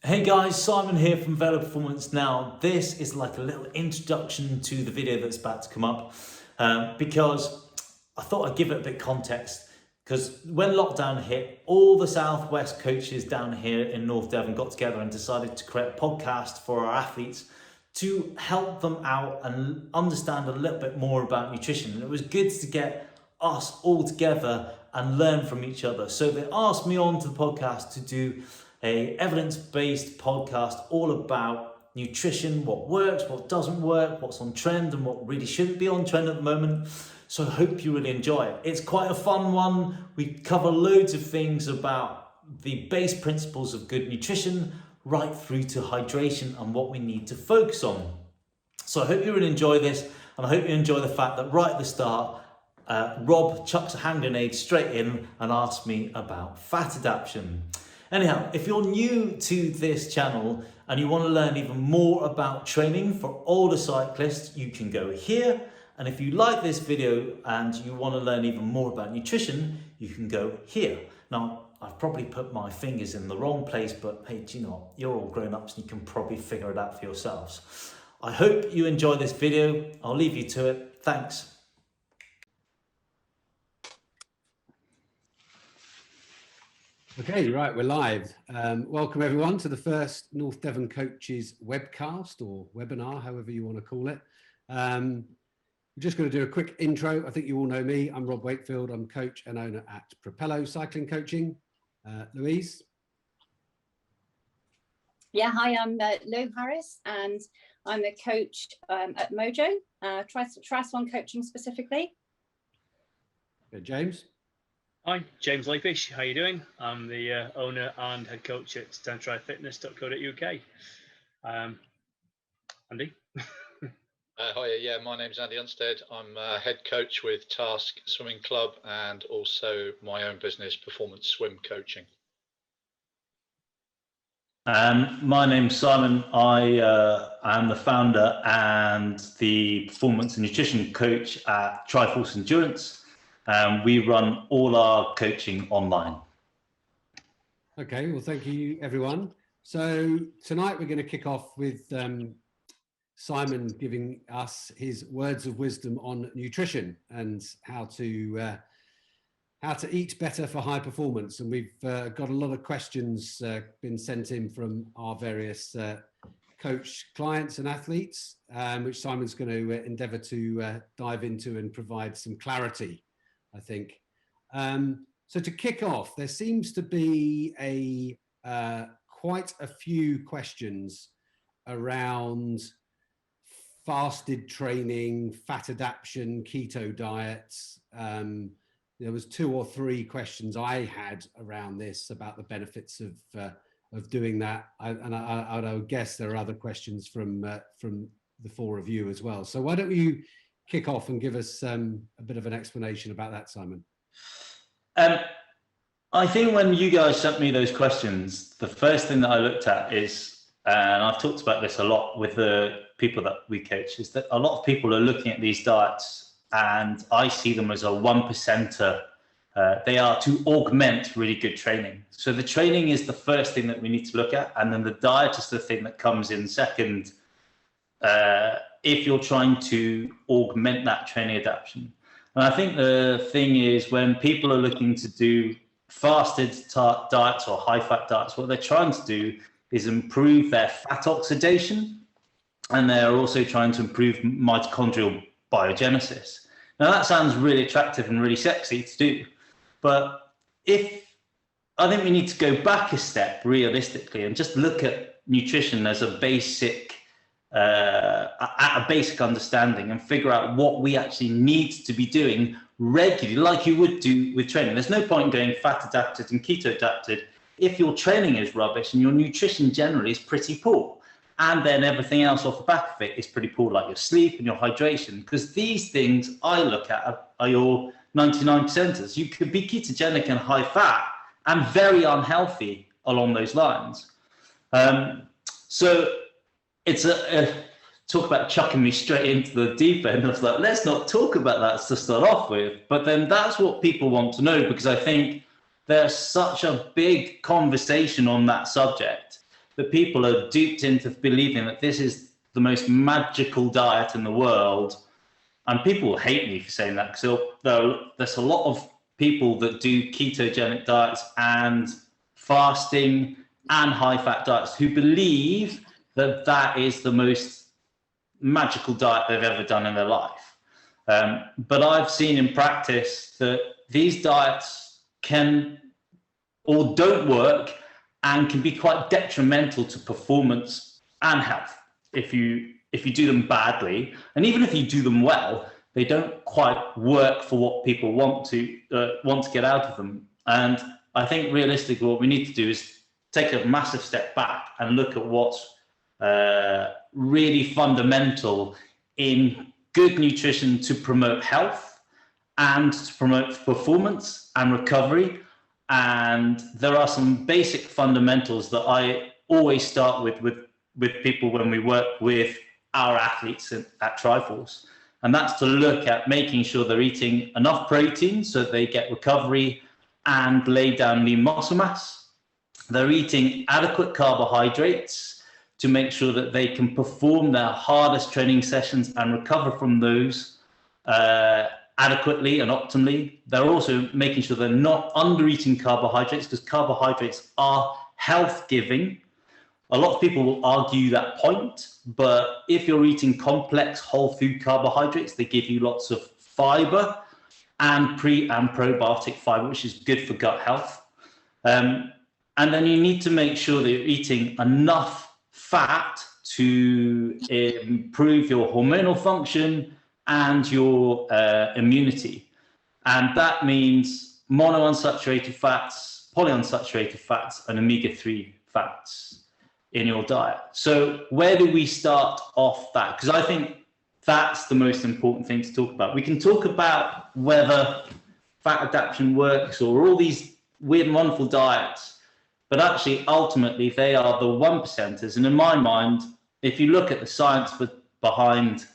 Hey guys, Simon here from Velo Performance. Now, this is like a little introduction to the video that's about to come up because I thought I'd give it a bit of context. Because when lockdown hit, all the Southwest coaches down here in North Devon got together and decided to create a podcast for our athletes to help them out and understand a little bit more about nutrition. And it was good to get us all together and learn from each other. So they asked me onto the podcast to do a evidence-based podcast all about nutrition, what works, what doesn't work, what's on trend and what really shouldn't be on trend at the moment. So I hope you really enjoy it. It's quite a fun one. We cover loads of things about the base principles of good nutrition right through to hydration and what we need to focus on. So I hope you really enjoy this, and I hope you enjoy the fact that right at the start, Rob chucks a hand grenade straight in and asks me about fat adaptation. Anyhow, if you're new to this channel and you want to learn even more about training for older cyclists, you can go here. And if you like this video and you want to learn even more about nutrition, you can go here. Now, I've probably put my fingers in the wrong place, but hey, do you know what? You're all grown-ups and you can probably figure it out for yourselves. I hope you enjoy this video. I'll leave you to it. Thanks. Okay, right, we're live. Welcome everyone to the first North Devon Coaches webcast or webinar, however you want to call it. We're just going to do a quick intro. I think you all know me. I'm Rob Wakefield. I'm coach and owner at Propello Cycling Coaching. Louise? Yeah, hi, I'm Lou Harris and I'm a coach at Mojo, triathlon coaching specifically. James? Hi, James Lapish. How are you doing? I'm the owner and head coach at tryfitness.co.uk. Andy? Hi, yeah, my name's Andy Unstead. I'm head coach with Task Swimming Club and also my own business, Performance Swim Coaching. My name's Simon. I am the founder and the performance and nutrition coach at Triforce Endurance. We run all our coaching online. Okay, well, thank you, everyone. So tonight we're going to kick off with Simon giving us his words of wisdom on nutrition and how to eat better for high performance. And we've got a lot of questions been sent in from our various coach clients and athletes, which Simon's going to endeavour to dive into and provide some clarity, I think. So to kick off, there seems to be quite a few questions around fasted training, fat adaptation, keto diets. There was 2 or 3 questions I had around this about the benefits of doing that. I would guess there are other questions from the 4 of you as well. So why don't you kick off and give us a bit of an explanation about that, Simon? I think when you guys sent me those questions, the first thing that I looked at is, and I've talked about this a lot with the people that we coach, is that a lot of people are looking at these diets and I see them as a 1%er. They are to augment really good training. So the training is the first thing that we need to look at, and then the diet is the thing that comes in second. If you're trying to augment that training adaptation. And I think the thing is, when people are looking to do fasted diets or high fat diets, what they're trying to do is improve their fat oxidation, and they're also trying to improve mitochondrial biogenesis. Now that sounds really attractive and really sexy to do, but I think we need to go back a step realistically and just look at nutrition as a basic understanding and figure out what we actually need to be doing regularly, like you would do with training. There's no point in going fat adapted and keto adapted if your training is rubbish and your nutrition generally is pretty poor, and then everything else off the back of it is pretty poor, like your sleep and your hydration, because these things I look at are your 99%ers. You could be ketogenic and high fat and very unhealthy along those lines. So it's talk about chucking me straight into the deep end. I was like, let's not talk about that to start off with. But then that's what people want to know, because I think there's such a big conversation on that subject that people are duped into believing that this is the most magical diet in the world. And people will hate me for saying that, because there's a lot of people that do ketogenic diets and fasting and high-fat diets who believe that that is the most magical diet they've ever done in their life. But I've seen in practice that these diets can or don't work and can be quite detrimental to performance and health if you do them badly. And even if you do them well, they don't quite work for what people want to get out of them. And I think realistically what we need to do is take a massive step back and look at what's really fundamental in good nutrition to promote health and to promote performance and recovery. And there are some basic fundamentals that I always start with people when we work with our athletes at Triforce. And that's to look at making sure they're eating enough protein so that they get recovery and lay down lean muscle mass. They're eating adequate carbohydrates to make sure that they can perform their hardest training sessions and recover from those adequately and optimally. They're also making sure they're not under eating carbohydrates, because carbohydrates are health giving. A lot of people will argue that point, but if you're eating complex whole food carbohydrates, they give you lots of fiber and pre and probiotic fiber, which is good for gut health. And then you need to make sure that you're eating enough fat to improve your hormonal function and your immunity. And that means monounsaturated fats, polyunsaturated fats, and omega-3 fats in your diet. So where do we start off that? Because I think that's the most important thing to talk about. We can talk about whether fat adaptation works or all these weird and wonderful diets, but actually ultimately they are the 1%ers. And in my mind, if you look at the science behind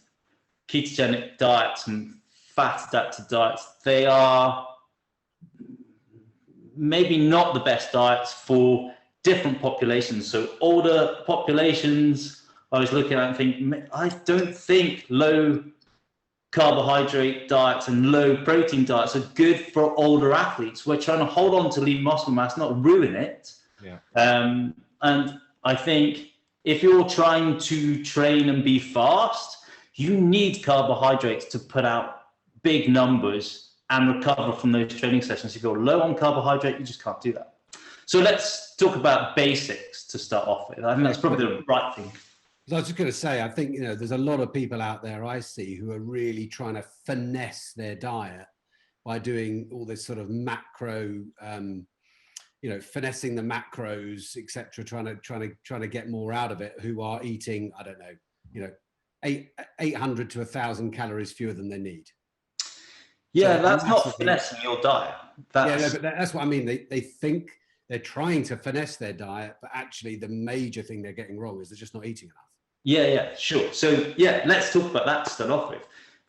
ketogenic diets and fat adapted diets, they are maybe not the best diets for different populations. So older populations, I was looking at and thinking, I don't think low carbohydrate diets and low protein diets are good for older athletes. We're trying to hold on to lean muscle mass, not ruin it. Yeah. And I think if you're trying to train and be fast, you need carbohydrates to put out big numbers and recover from those training sessions. If you're low on carbohydrate, you just can't do that. So let's talk about basics to start off with. I think that's probably the right thing. I was just going to say, I think, there's a lot of people out there I see who are really trying to finesse their diet by doing all this sort of macro, finessing the macros, etc., trying to get more out of it, who are eating, I don't know, 800 to 1,000 calories fewer than they need. Yeah, so that's not finessing your diet. But that's what I mean. They think they're trying to finesse their diet, but actually the major thing they're getting wrong is they're just not eating enough. Yeah, sure. So let's talk about that to start off with.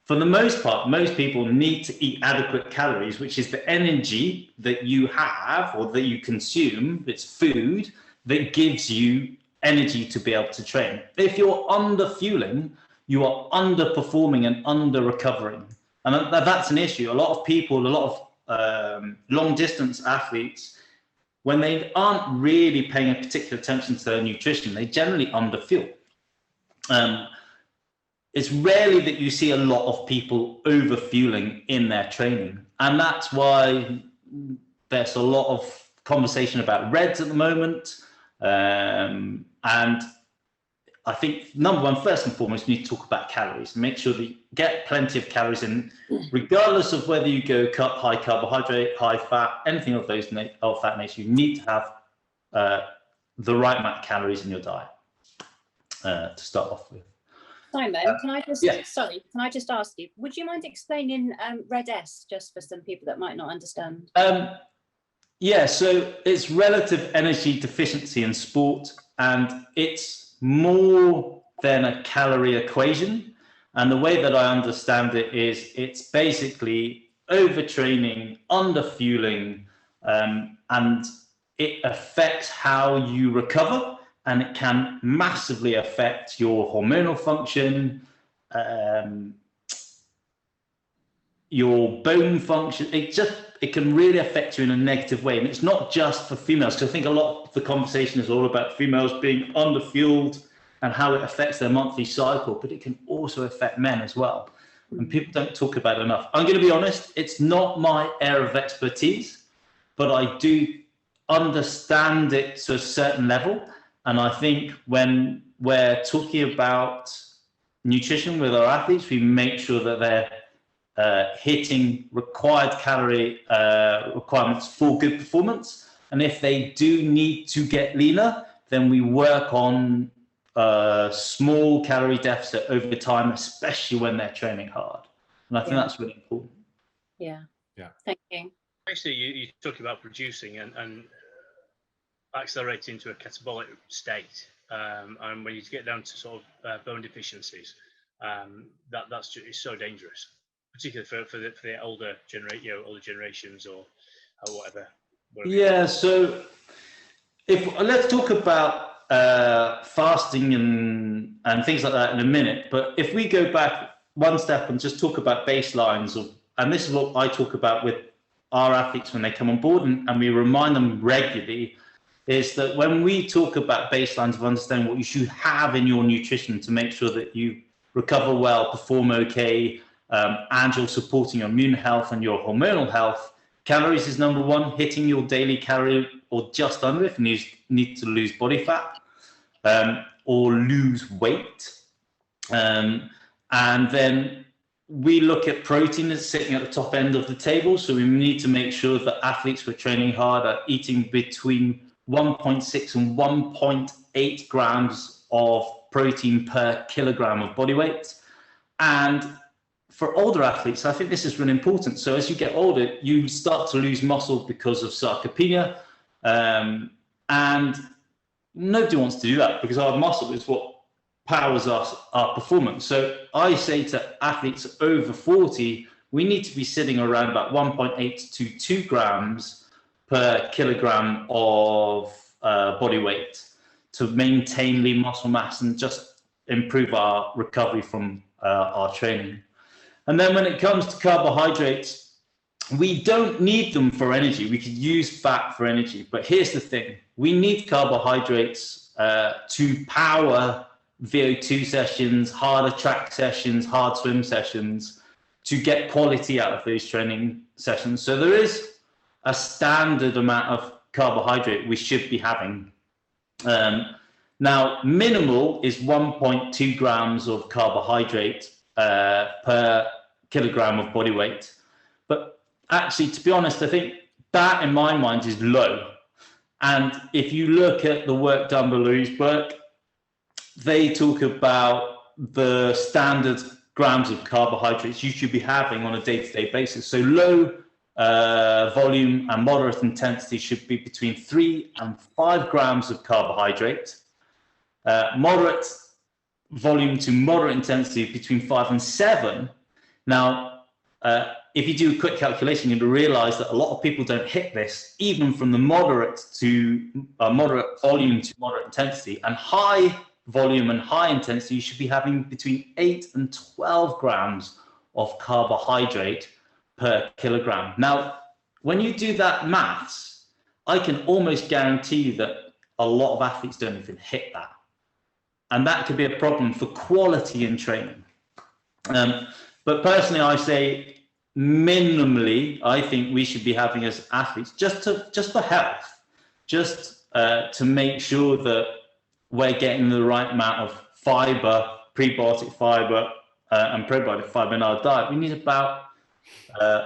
For the most part, most people need to eat adequate calories, which is the energy that you have or that you consume. It's food that gives you energy to be able to train. If you're under fueling, you are underperforming and under recovering. And that's an issue. A lot of people, a lot of long distance athletes, when they aren't really paying a particular attention to their nutrition, they generally underfuel. It's rarely that you see a lot of people overfueling in their training. And that's why there's a lot of conversation about reds at the moment. And I think number one, first and foremost, you need to talk about calories. Make sure that you get plenty of calories in, regardless of whether you go high carbohydrate, high fat, anything of those of that nature. You need to have the right amount of calories in your diet to start off with. Simon, can I just ask you, would you mind explaining Red S just for some people that might not understand? So it's relative energy deficiency in sport, and it's more than a calorie equation. And the way that I understand it is it's basically overtraining, underfueling, and it affects how you recover and it can massively affect your hormonal function, your bone function. It can really affect you in a negative way. And it's not just for females, because I think a lot of the conversation is all about females being underfueled and how it affects their monthly cycle, but it can also affect men as well. And people don't talk about it enough. I'm going to be honest, it's not my area of expertise, but I do understand it to a certain level. And I think when we're talking about nutrition with our athletes, we make sure that they're hitting required calorie requirements for good performance. And if they do need to get leaner, then we work on small calorie deficit over time, especially when they're training hard. And I think that's really important. Yeah. Yeah. Thank you. Basically, you talk about producing and accelerating into a catabolic state, and when you get down to sort of bone deficiencies, that's just, it's so dangerous, particularly for the older older generations or whatever. Yeah. So let's talk about fasting and things like that in a minute. But if we go back one step and just talk about baselines and this is what I talk about with our athletes when they come on board, and we remind them regularly, is that when we talk about baselines of understanding what you should have in your nutrition to make sure that you recover well, perform okay, and you're supporting your immune health and your hormonal health, calories is number one, hitting your daily calorie or just under if you need to lose body fat or lose weight. And then we look at protein as sitting at the top end of the table. So we need to make sure that athletes who are training hard are eating between 1.6 and 1.8 grams of protein per kilogram of body weight. And for older athletes, I think this is really important. So as you get older, you start to lose muscle because of sarcopenia. And nobody wants to do that because our muscle is what powers our performance. So I say to athletes over 40, we need to be sitting around about 1.8 to 2 grams per kilogram of body weight to maintain lean muscle mass and just improve our recovery from our training. And then when it comes to carbohydrates, we don't need them for energy. We could use fat for energy. But here's the thing. We need carbohydrates to power VO2 sessions, harder track sessions, hard swim sessions, to get quality out of those training sessions. So there is a standard amount of carbohydrate we should be having. Now, minimal is 1.2 grams of carbohydrate per kilogram of body weight. But actually, to be honest, I think that in my mind is low. And if you look at the work done by Louise Burke, they talk about the standard grams of carbohydrates you should be having on a day-to-day basis. So low volume and moderate intensity should be between 3 and 5 grams of carbohydrate. Moderate volume to moderate intensity between 5 and 7. Now, if you do a quick calculation, you'll realize that a lot of people don't hit this, even from the moderate volume to moderate intensity. And high volume and high intensity, you should be having between 8 and 12 grams of carbohydrate per kilogram. Now, when you do that maths, I can almost guarantee that a lot of athletes don't even hit that. And that could be a problem for quality in training. But personally, I say minimally, I think we should be having as athletes, just for health, just to make sure that we're getting the right amount of fiber, prebiotic fiber and probiotic fiber in our diet. We need about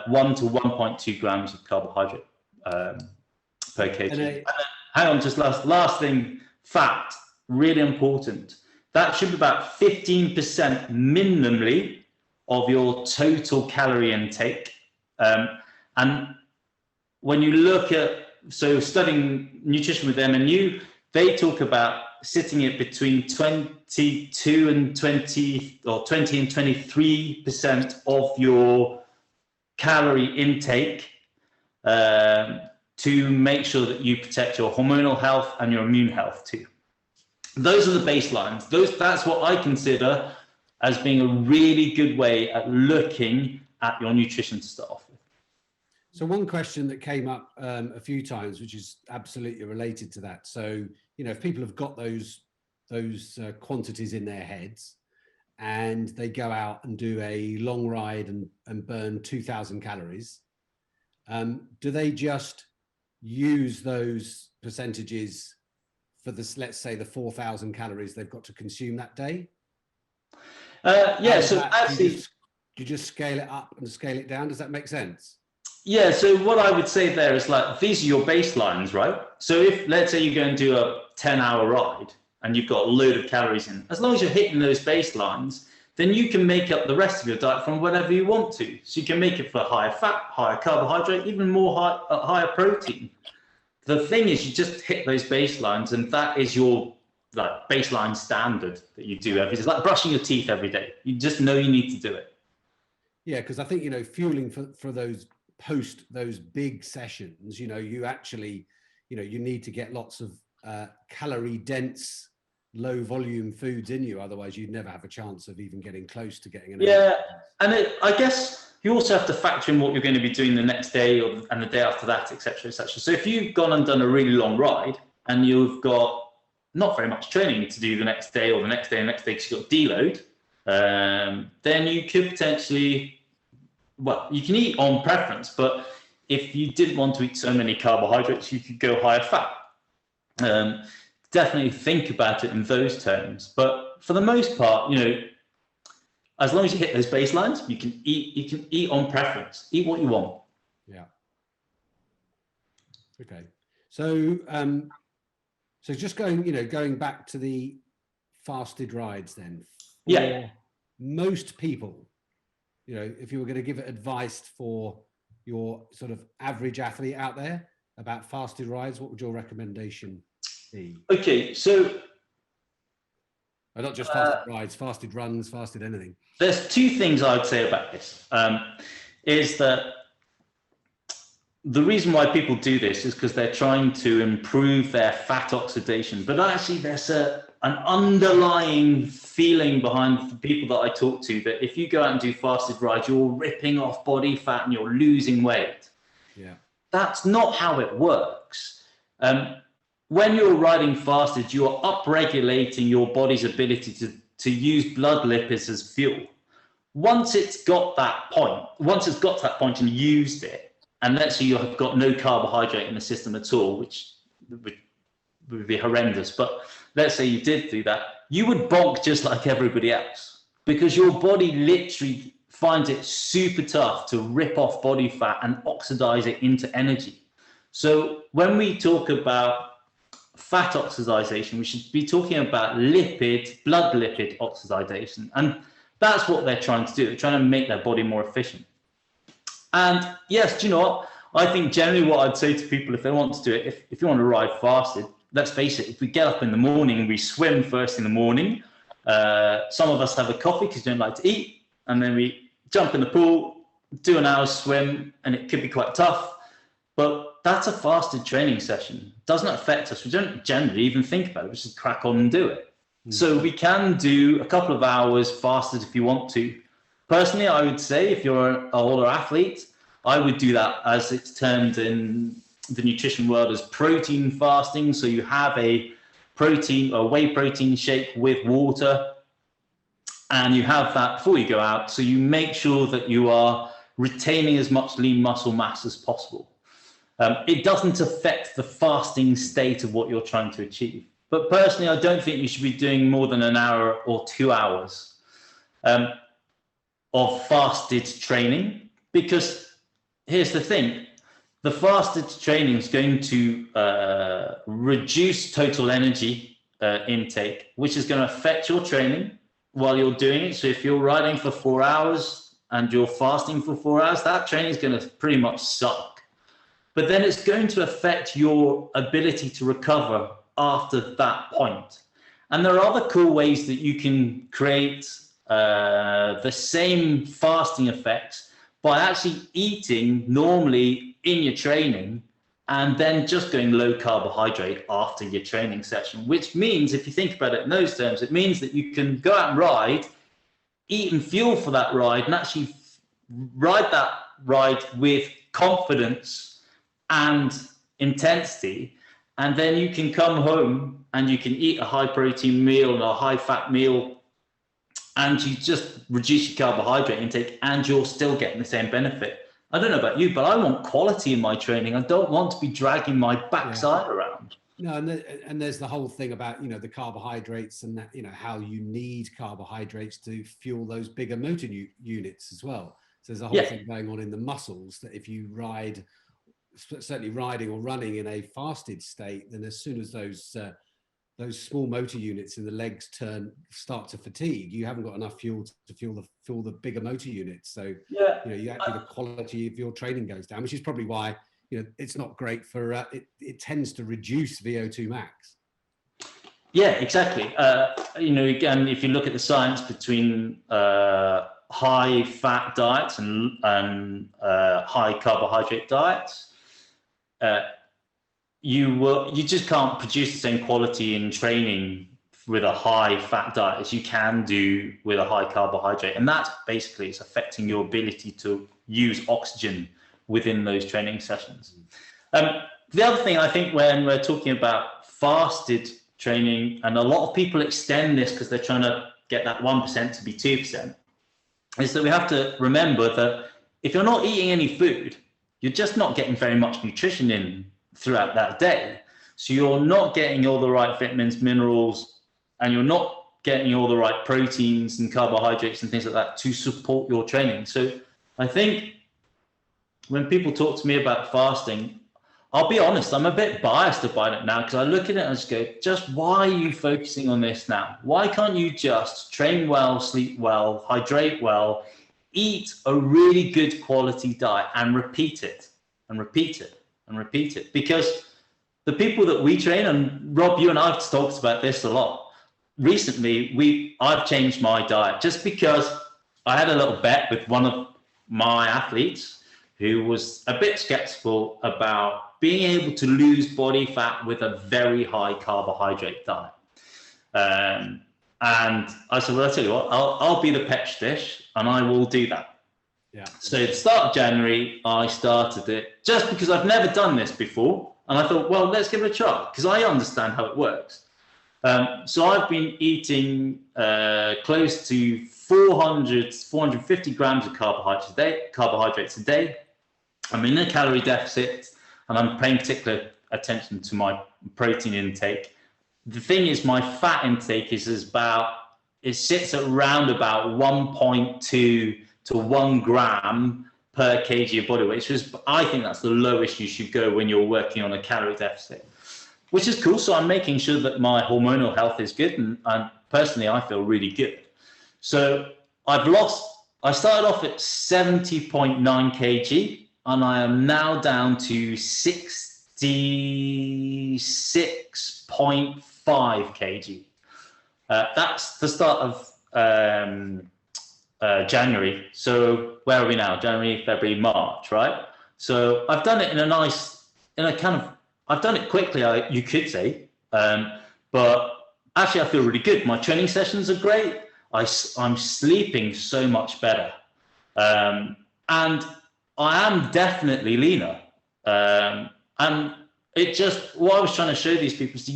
1 to 1.2 grams of carbohydrate per kg. Hang on, just last thing, fat, really important. That should be about 15% minimally of your total calorie intake. And when you look at, so studying nutrition with MNU, they talk about sitting at between 22 and 20 or 20 and 23% of your calorie intake to make sure that you protect your hormonal health and your immune health too. those are the baselines. That's what I consider as being a really good way at looking at your nutrition to start off with. So one question that came up a few times, which is absolutely related to that. So, if people have got those quantities in their heads and they go out and do a long ride and burn 2,000 calories, do they just use those percentages for this, let's say the 4,000 calories they've got to consume that day? So actually, you just scale it up and scale it down. Does that make sense? Yeah, so what I would say there is like, these are your baselines, right? So if, let's say you go and do a 10-hour ride and you've got a load of calories in, as long as you're hitting those baselines, then you can make up the rest of your diet from whatever you want to. So you can make it for higher fat, higher carbohydrate, even more higher protein. The thing is, you just hit those baselines, and that is your like baseline standard that you do every day. It's like brushing your teeth every day. You just know you need to do it. Yeah, because I think, fueling for those big sessions, you actually, you need to get lots of calorie dense, low volume foods in you. Otherwise you'd never have a chance of even getting close to getting an Yeah, and I guess you also have to factor in what you're going to be doing the next day and the day after that, etc., etc. So if you've gone and done a really long ride and you've got not very much training to do the next day or the next day and next day because you've got deload, then you could potentially, well, you can eat on preference, but if you didn't want to eat so many carbohydrates, you could go higher fat. Definitely think about it in those terms. But for the most part, as long as you hit those baselines, you can eat on preference. Eat what you want. Yeah. Okay. So so just going back to the fasted rides then. Yeah. Most people, if you were going to give advice for your sort of average athlete out there about fasted rides, what would your recommendation be? Okay, so not just fasted rides, fasted runs, fasted anything. There's two things I would say about this. Is that the reason why people do this is because they're trying to improve their fat oxidation, but actually there's an underlying feeling behind the people that I talk to that if you go out and do fasted rides, you're ripping off body fat and you're losing weight. Yeah, that's not how it works. When you're riding fasted, you are upregulating your body's ability to use blood lipids as fuel. Once it's got to that point and used it, and let's say you have got no carbohydrate in the system at all, which would be horrendous, but let's say you did do that, you would bonk just like everybody else because your body literally finds it super tough to rip off body fat and oxidize it into energy. So when we talk about fat oxidation, we should be talking about blood lipid oxidation. And that's what they're trying to do. They're trying to make their body more efficient. And yes, do you know what? I think generally what I'd say to people if they want to do it, if you want to ride fasted, let's face it, if we get up in the morning and we swim first in the morning, some of us have a coffee because we don't like to eat, and then we jump in the pool, do an hour's swim, and it could be quite tough. But that's a fasted training session. It doesn't affect us. We don't generally even think about it. We just crack on and do it. So we can do a couple of hours fasted if you want to. Personally, I would say if you're an older athlete, I would do that as it's termed in the nutrition world as protein fasting. So you have a whey protein shake with water, and you have that before you go out. So you make sure that you are retaining as much lean muscle mass as possible. It doesn't affect the fasting state of what you're trying to achieve. But personally, I don't think you should be doing more than an hour or 2 hours of fasted training, because here's the thing. The fasted training is going to reduce total energy intake, which is going to affect your training while you're doing it. So if you're riding for 4 hours and you're fasting for 4 hours, that training is going to pretty much suck. But then it's going to affect your ability to recover after that point. And there are other cool ways that you can create the same fasting effects by actually eating normally in your training, and then just going low carbohydrate after your training session, which means, if you think about it in those terms, it means that you can go out and ride, eat and fuel for that ride, and actually ride that ride with confidence and intensity. And then you can come home and you can eat a high protein meal and a high fat meal, and you just reduce your carbohydrate intake and you're still getting the same benefit. I don't know about you, but I want quality in my training. I don't want to be dragging my backside around. No, and there's the whole thing about, you know, the carbohydrates and that, you know, how you need carbohydrates to fuel those bigger motor units as well. So there's a whole thing going on in the muscles that if you ride, certainly riding or running in a fasted state, then as soon as those small motor units in the legs start to fatigue, you haven't got enough fuel to fuel the bigger motor units. So you know, the quality of your training goes down, which is probably why, you know, it's not great for it tends to reduce VO2 max. Yeah, exactly. You know, again, if you look at the science between high fat diets and high carbohydrate diets, you just can't produce the same quality in training with a high fat diet as you can do with a high carbohydrate. And that's basically, it's affecting your ability to use oxygen within those training sessions. The other thing I think when we're talking about fasted training, and a lot of people extend this because they're trying to get that 1% to be 2%, is that we have to remember that if you're not eating any food, you're just not getting very much nutrition in throughout that day. So you're not getting all the right vitamins, minerals, and you're not getting all the right proteins and carbohydrates and things like that to support your training. So I think when people talk to me about fasting, I'll be honest, I'm a bit biased about it now, because I look at it and just go, just why are you focusing on this now? Why can't you just train well, sleep well, hydrate well, eat a really good quality diet and repeat it and repeat it and repeat it? Because the people that we train, and Rob, you and I have talked about this a lot recently, I've changed my diet just because I had a little bet with one of my athletes who was a bit skeptical about being able to lose body fat with a very high carbohydrate diet. And I said, well, I'll tell you what, I'll be the petri dish and I will do that. Yeah. So at the start of January, I started it just because I've never done this before. And I thought, well, let's give it a try because I understand how it works. So I've been eating close to 450 grams of carbohydrates a day. I'm in a calorie deficit and I'm paying particular attention to my protein intake. The thing is, my fat intake it sits at around about 1.2 to 1 gram per kg of body weight, which is, I think that's the lowest you should go when you're working on a calorie deficit, which is cool. So I'm making sure that my hormonal health is good, and personally, I feel really good. So I started off at 70.9 kg, and I am now down to 66.5 kg. That's the start of January. So where are we now? January, February, March, right? So I've done it I've done it quickly, you could say, but actually I feel really good. My training sessions are great. I'm sleeping so much better. And I am definitely leaner. And what I was trying to show these people is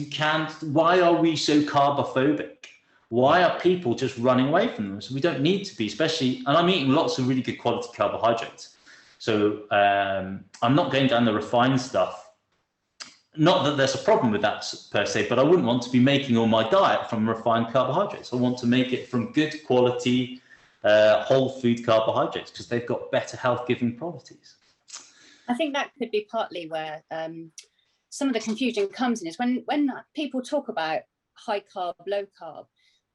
why are we so carbophobic? Why are people just running away from them? So we don't need to be, especially, and I'm eating lots of really good quality carbohydrates. So I'm not going down the refined stuff. Not that there's a problem with that per se, but I wouldn't want to be making all my diet from refined carbohydrates. I want to make it from good quality whole food carbohydrates because they've got better health-giving properties. I think that could be partly where some of the confusion comes in, is when people talk about high carb, low carb,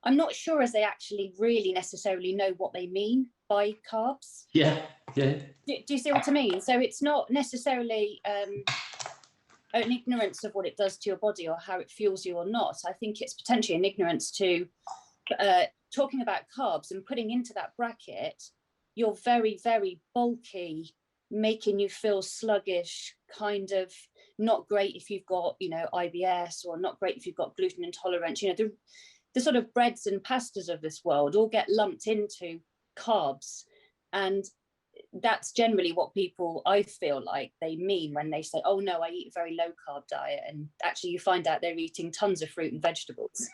I'm not sure as they actually really necessarily know what they mean by carbs. Yeah. Do you see what I mean? So it's not necessarily an ignorance of what it does to your body or how it fuels you or not. I think it's potentially an ignorance to talking about carbs and putting into that bracket your very, very bulky, making you feel sluggish, kind of not great if you've got, you know, IBS, or not great if you've got gluten intolerance. You know, the sort of breads and pastas of this world all get lumped into carbs, and that's generally what people, I feel like, they mean when they say, oh no, I eat a very low carb diet, and actually you find out they're eating tons of fruit and vegetables.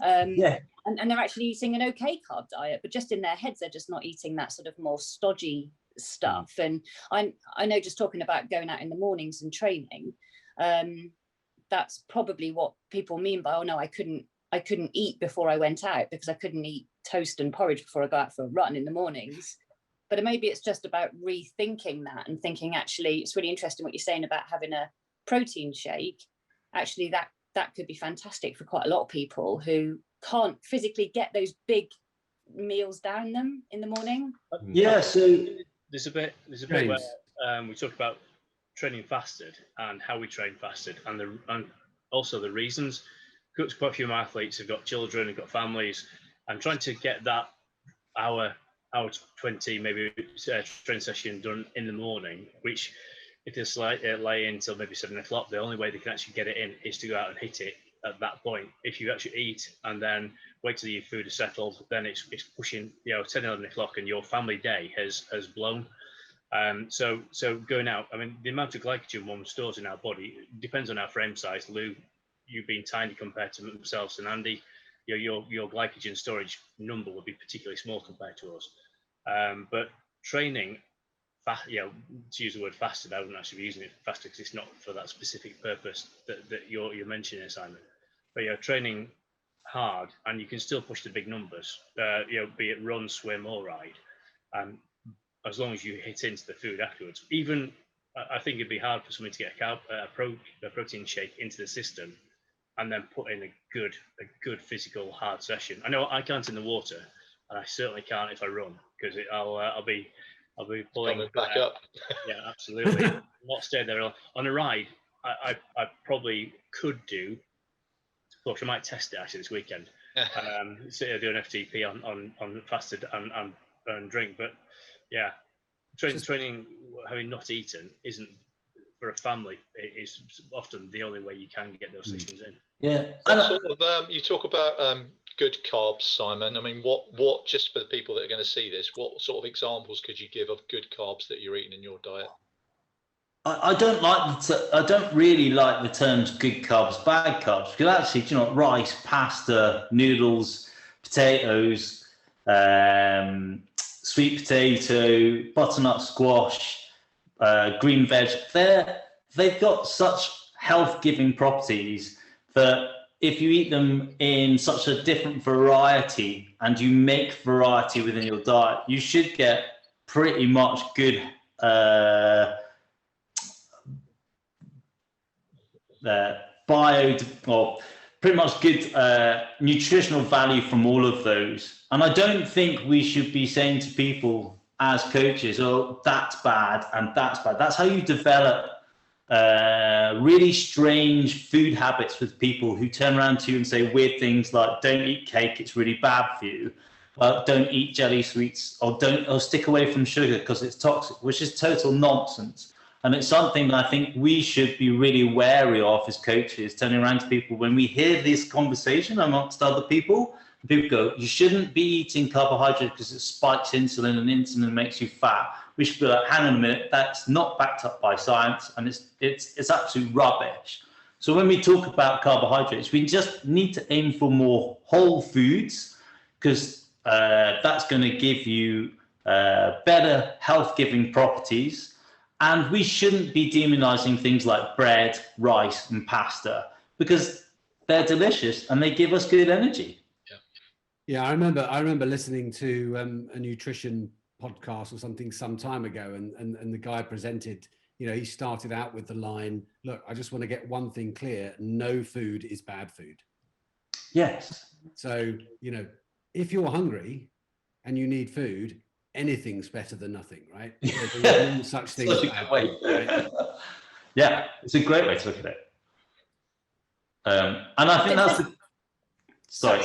Yeah. And they're actually eating an okay carb diet, but just in their heads they're just not eating that sort of more stodgy stuff. And I know, just talking about going out in the mornings and training, that's probably what people mean by, oh no, I couldn't eat before I went out because I couldn't eat toast and porridge before I go out for a run in the mornings. But maybe it's just about rethinking that and thinking, actually, it's really interesting what you're saying about having a protein shake. Actually, that could be fantastic for quite a lot of people who can't physically get those big meals down them in the morning. Yeah, so there's a bit where we talk about training fasted and how we train fasted, and also the reasons. Quite a few of my athletes have got children, have got families, and trying to get that hour 20 maybe training session done in the morning, which if they lay in till maybe 7 o'clock, the only way they can actually get it in is to go out and hit it at that point. If you actually eat and then wait till your food is settled, then it's pushing, you know, 10, 11 o'clock, and your family day has blown. So going out, I mean, the amount of glycogen one stores in our body depends on our frame size. Lou, you being tiny compared to themselves and Andy, your glycogen storage number would be particularly small compared to us. But training, to use the word fasted, I wouldn't actually be using it fasted because it's not for that specific purpose that you're mentioning, Simon. But training hard, and you can still push the big numbers, be it run, swim, or ride, as long as you hit into the food afterwards. Even I think it'd be hard for somebody to get a protein shake into the system and then put in a good physical hard session. I know I can't in the water, and I certainly can't if I run, because I'll be pulling Coming back up. Yeah, absolutely. Not stay there on a ride. I probably could do. Of course, I might test it actually this weekend. Do an FTP on fasted and drink, but yeah, training having not eaten isn't, for a family, it is often the only way you can get those sessions in. yeah, What sort of, you talk about good carbs, Simon. I mean, what just for the people that are going to see this, what sort of examples could you give of good carbs that you're eating in your diet? I don't really like the terms good carbs, bad carbs, because actually, you know, rice, pasta, noodles, potatoes, sweet potato, butternut squash, green veg, they've got such health-giving properties that if you eat them in such a different variety and you make variety within your diet, you should get pretty much good pretty much good nutritional value from all of those. And I don't think we should be saying to people as coaches, oh, that's bad and that's bad. That's how you develop really strange food habits with people who turn around to you and say weird things like, don't eat cake, it's really bad for you. Don't eat jelly sweets, or stick away from sugar because it's toxic, which is total nonsense. And it's something that I think we should be really wary of as coaches, turning around to people when we hear this conversation amongst other people. People go, you shouldn't be eating carbohydrates because it spikes insulin and insulin makes you fat. We should be like, hang on a minute, that's not backed up by science, and it's absolute rubbish. So when we talk about carbohydrates, we just need to aim for more whole foods, because that's going to give you better health-giving properties. And we shouldn't be demonizing things like bread, rice, and pasta, because they're delicious and they give us good energy. Yeah, I remember listening to a nutrition podcast or something some time ago, and the guy presented, you know, he started out with the line, look, I just want to get one thing clear, no food is bad food. Yes. So, you know, if you're hungry and you need food, anything's better than nothing, right? There's no such thing as bad food, right? Yeah, it's a great way to look at it. And I think that's the... Sorry,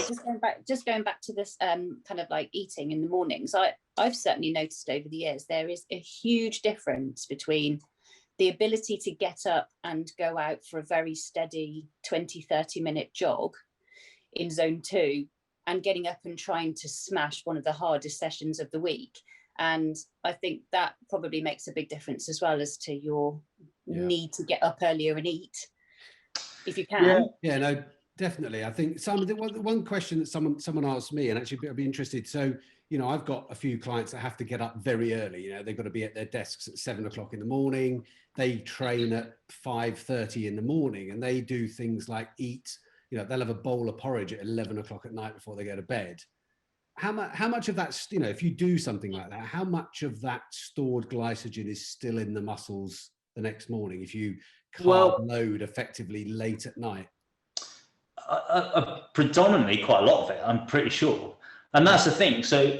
just going back to this kind of like eating in the mornings. I've certainly noticed over the years there is a huge difference between the ability to get up and go out for a very steady 20-30 minute jog in zone 2 and getting up and trying to smash one of the hardest sessions of the week. And I think that probably makes a big difference as well as to your need to get up earlier and eat if you can. Yeah, no, definitely. I think the one question that someone asked me, and actually I'd be interested. So, you know, I've got a few clients that have to get up very early. You know, they've got to be at their desks at 7 o'clock in the morning. They train at 5:30 in the morning, and they do things like eat. You know, they'll have a bowl of porridge at 11 o'clock at night before they go to bed. How much of that, you know, if you do something like that, how much of that stored glycogen is still in the muscles the next morning if you carb load effectively late at night? Predominantly quite a lot of it, I'm pretty sure. And that's the thing. So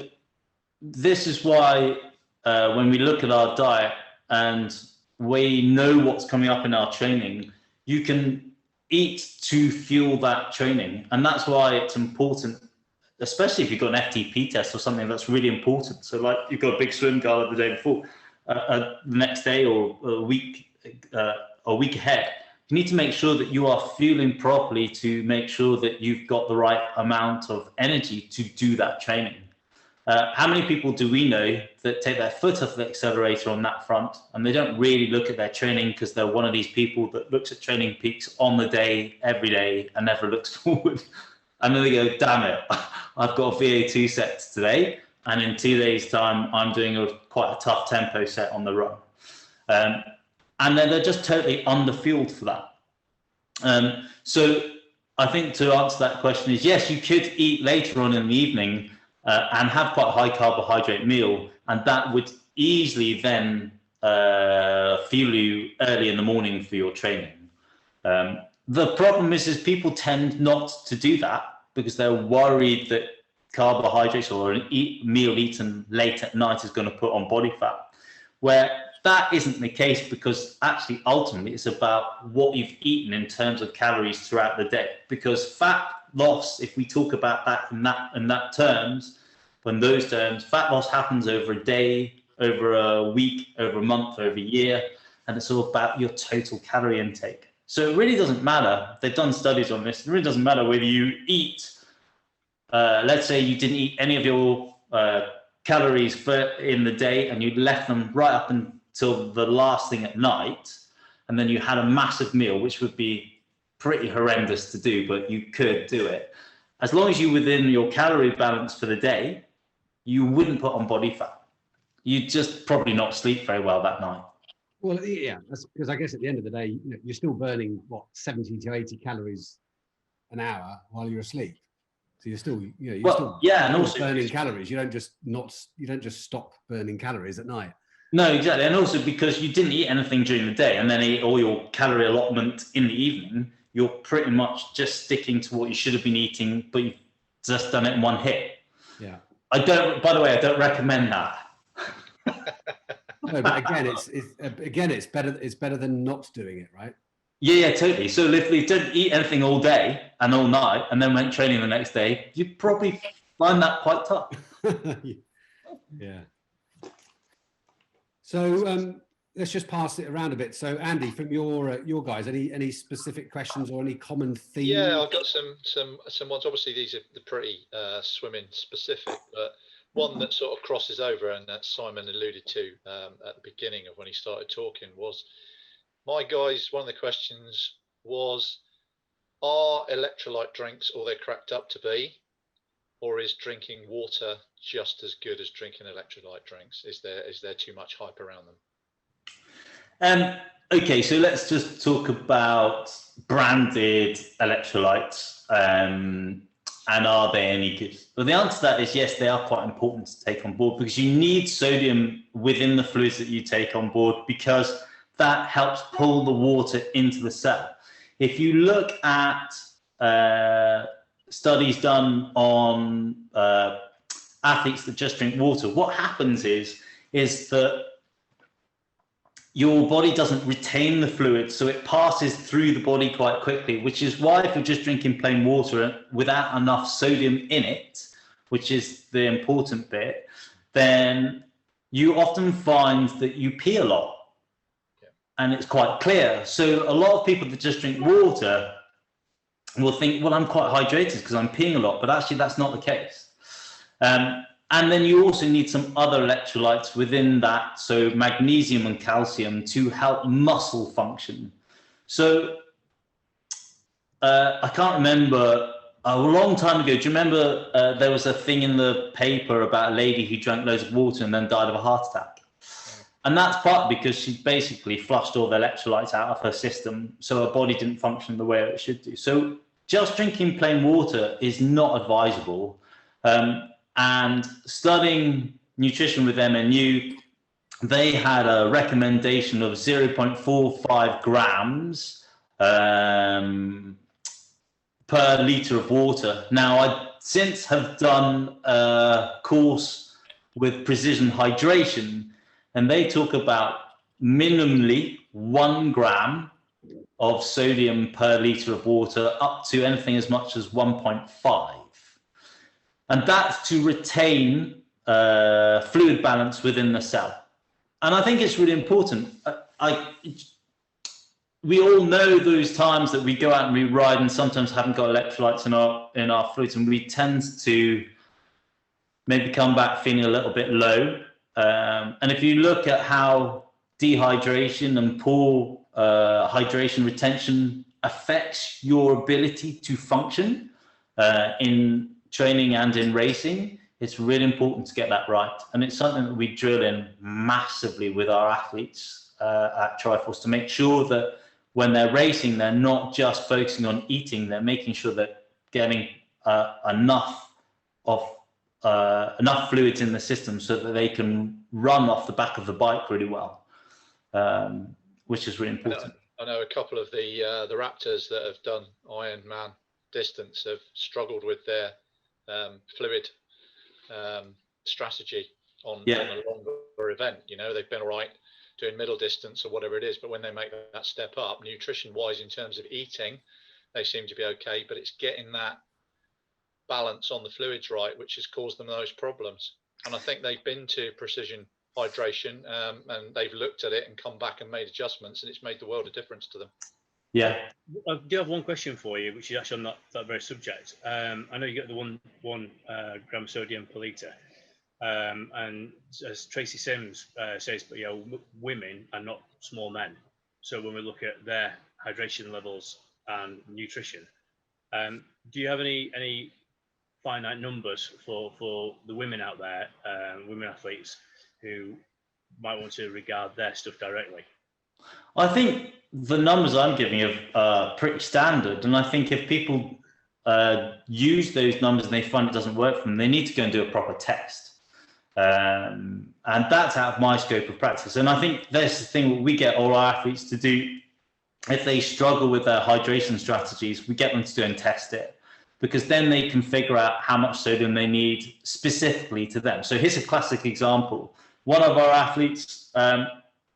this is why when we look at our diet and we know what's coming up in our training, you can eat to fuel that training. And that's why it's important, especially if you've got an FTP test or something that's really important. So like you've got a big swim goal the day before, the next day or a week ahead, you need to make sure that you are fueling properly to make sure that you've got the right amount of energy to do that training. How many people do we know that take their foot off the accelerator on that front and they don't really look at their training because they're one of these people that looks at training peaks on the day, every day, and never looks forward. And then they go, damn it, I've got a VA2 set today, and in 2 days' time, I'm doing quite a tough tempo set on the run. And then they're just totally underfueled for that. So I think to answer that question is, yes, you could eat later on in the evening and have quite a high carbohydrate meal, and that would easily then fuel you early in the morning for your training. The problem is people tend not to do that because they're worried that carbohydrates or a meal eaten late at night is going to put on body fat, where that isn't the case, because actually ultimately it's about what you've eaten in terms of calories throughout the day. Because fat loss, if we talk about that in that terms, fat loss happens over a day, over a week, over a month, over a year, and it's all about your total calorie intake. So it really doesn't matter. They've done studies on this. It really doesn't matter whether you eat, let's say you didn't eat any of your calories in the day and you left them right up until the last thing at night, and then you had a massive meal, which would be pretty horrendous to do, but you could do it. As long as you're within your calorie balance for the day, you wouldn't put on body fat. You'd just probably not sleep very well that night. Well, yeah, that's because I guess at the end of the day, you know, you're still burning 70 to 80 calories an hour while you're asleep. So you're still, you know, and also burning calories. You don't just stop burning calories at night. No, exactly. And also because you didn't eat anything during the day and then eat all your calorie allotment in the evening, you're pretty much just sticking to what you should have been eating, but you've just done it in one hit. Yeah. By the way, I don't recommend that. No, but again, it's better than not doing it, right? Yeah, totally. So if you don't eat anything all day and all night and then went training the next day, you'd probably find that quite tough. Yeah. So let's just pass it around a bit. So Andy, from your guys, any specific questions or any common themes? Yeah, I've got some ones. Obviously, these are the pretty swimming specific, but one that sort of crosses over, and that Simon alluded to at the beginning of when he started talking, was my guys. One of the questions was, are electrolyte drinks all they're cracked up to be, or is drinking water just as good as drinking electrolyte drinks? Is there too much hype around them? Okay, so let's just talk about branded electrolytes and are they any good? Well, the answer to that is yes, they are quite important to take on board, because you need sodium within the fluids that you take on board, because that helps pull the water into the cell. If you look at studies done on athletes that just drink water, what happens is that your body doesn't retain the fluid, so it passes through the body quite quickly, which is why if you're just drinking plain water without enough sodium in it, which is the important bit, then you often find that you pee a lot. Yeah. and it's quite clear. So a lot of people that just drink water will think, well, I'm quite hydrated because I'm peeing a lot, but actually that's not the case. And then you also need some other electrolytes within that, so magnesium and calcium, to help muscle function. So I can't remember, a long time ago, do you remember there was a thing in the paper about a lady who drank loads of water and then died of a heart attack? And that's partly because she basically flushed all the electrolytes out of her system, so her body didn't function the way it should do. So just drinking plain water is not advisable. And studying nutrition with MNU, they had a recommendation of 0.45 grams per litre of water. Now, I since have done a course with Precision Hydration, and they talk about minimally 1 gram of sodium per litre of water, up to anything as much as 1.5. And that's to retain fluid balance within the cell. And I think it's really important. We all know those times that we go out and we ride and sometimes haven't got electrolytes in our fluids, and we tend to maybe come back feeling a little bit low. And if you look at how dehydration and poor hydration retention affects your ability to function in training and in racing, it's really important to get that right. And it's something that we drill in massively with our athletes at Triforce, to make sure that when they're racing, they're not just focusing on eating, they're making sure that getting enough fluids in the system so that they can run off the back of the bike really well, which is really important. I know a couple of the Raptors that have done Ironman distance have struggled with their fluid strategy on a longer event. You know, they've been all right doing middle distance or whatever it is, but when they make that step up, nutrition wise, in terms of eating, they seem to be okay, but it's getting that balance on the fluids right which has caused them those problems. And I think they've been to Precision Hydration and they've looked at it and come back and made adjustments, and it's made the world of difference to them. Yeah. I do have one question for you, which is actually on that very subject. I know you get the one gram sodium per litre, and as Tracy Sims says, but women are not small men. So when we look at their hydration levels and nutrition, do you have any finite numbers for the women out there, women athletes who might want to regard their stuff directly? I think the numbers I'm giving are pretty standard, and I think if people use those numbers and they find it doesn't work for them, they need to go and do a proper test. And that's out of my scope of practice. And I think that's the thing we get all our athletes to do. If they struggle with their hydration strategies, we get them to go and test it, because then they can figure out how much sodium they need specifically to them. So here's a classic example. One of our athletes,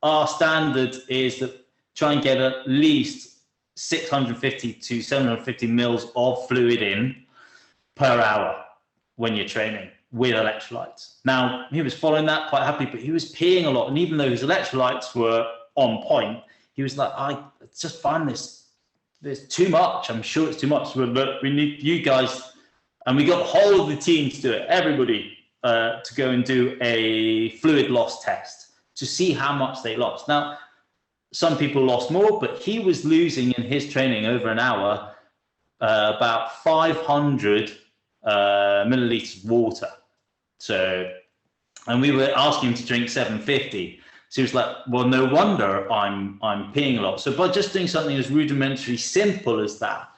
our standard is that try and get at least 650 to 750 mils of fluid in per hour when you're training with electrolytes. Now, he was following that quite happily, but he was peeing a lot. And even though his electrolytes were on point, he was like, I just find there's too much. I'm sure it's too much. But we need you guys, and we got the whole of the team to do it, everybody, to go and do a fluid loss test to see how much they lost. Now, some people lost more, but he was losing in his training over an hour about 500 milliliters of water. So, and we were asking him to drink 750. So he was like, well, no wonder I'm peeing a lot. So by just doing something as rudimentary simple as that,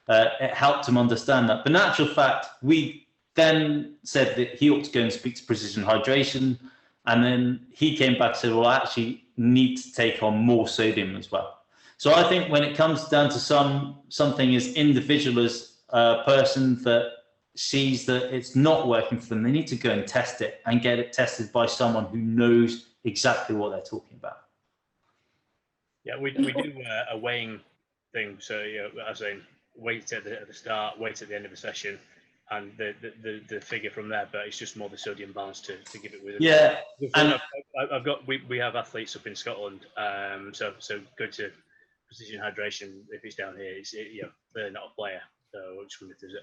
it helped him understand that. But in actual fact, we then said that he ought to go and speak to Precision Hydration. And then he came back and said, well, I actually need to take on more sodium as well. So I think when it comes down to something as individual as a person that sees that it's not working for them, they need to go and test it and get it tested by someone who knows exactly what they're talking about. Yeah, we do a weighing thing. So, as in weight at the start, weight at the end of the session, and the figure from there, but it's just more the sodium balance to give it with. Yeah, and I've got we have athletes up in Scotland, so go to precision hydration if it's down here. They're not a player, so I just wonder if there's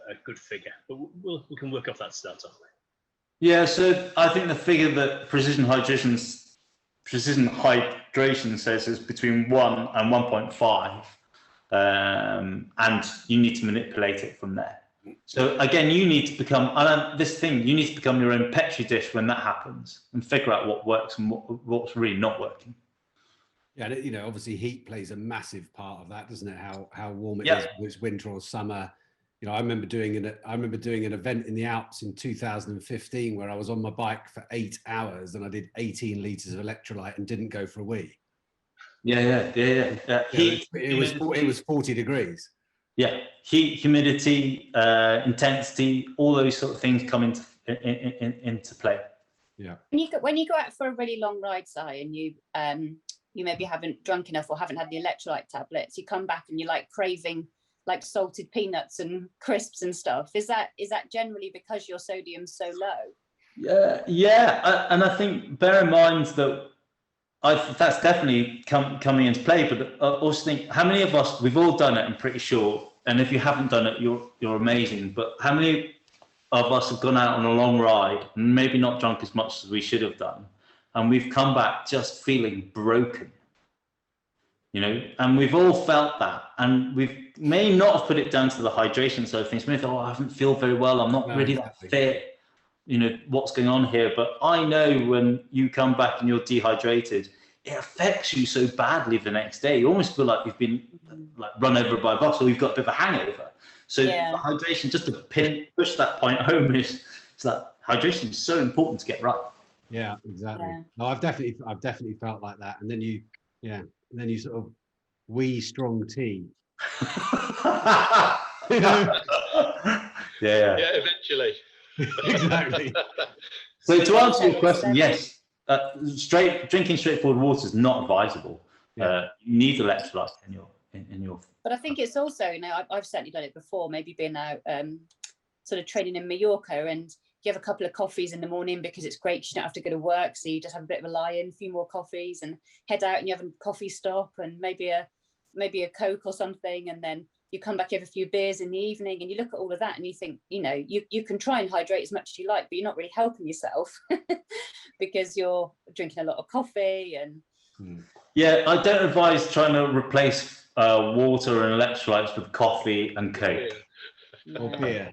a good figure, but we can work off that start off. yeah, so I think the figure that precision hydration says is between 1 and 1.5, and you need to manipulate it from there. So again, you need to become you need to become your own petri dish when that happens, and figure out what works and what's really not working. Yeah, you know, obviously heat plays a massive part of that, doesn't it? How warm it Yeah. is, whether it's winter or summer. You know, I remember doing an event in the Alps in 2015 where I was on my bike for 8 hours and I did 18 liters of electrolyte and didn't go for a wee. Yeah. Heat, it was 40 degrees. Yeah, heat, humidity, intensity, all those sort of things come into play. Yeah. When you go out for a really long ride, Si, and you maybe haven't drunk enough or haven't had the electrolyte tablets, you come back and you're like craving like salted peanuts and crisps and stuff. Is that generally because your sodium's so low? Yeah, and I think bear in mind that that's definitely coming into play. But I also think, how many of us, we've all done it, I'm pretty sure. And if you haven't done it, you're amazing. But how many of us have gone out on a long ride and maybe not drunk as much as we should have done, and we've come back just feeling broken? You know, and we've all felt that, and we may not have put it down to the hydration side of things. Maybe, I haven't feel very well, I'm not really that fit. You know, what's going on here? But I know when you come back and you're dehydrated, it affects you so badly the next day. You almost feel like you've been like run over by a bus, or you've got a bit of a hangover. So hydration, just to push that point home, is that hydration is so important to get right. Yeah, exactly. Yeah. No, I've definitely felt like that. And then you sort of wee strong tea. Yeah, eventually. Exactly. So to answer your question, yes, drinking straightforward water is not advisable. You need electrolytes in your. But I think it's also, you know, I've certainly done it before. Maybe been out sort of training in Mallorca, and you have a couple of coffees in the morning because it's great. You don't have to go to work, so you just have a bit of a lie-in, a few more coffees, and head out and you have a coffee stop and maybe a Coke or something, and then you come back, you have a few beers in the evening, and you look at all of that and you think, you know, you can try and hydrate as much as you like, but you're not really helping yourself because you're drinking a lot of coffee. And yeah, I don't advise trying to replace water and electrolytes with coffee and Coke. Or beer.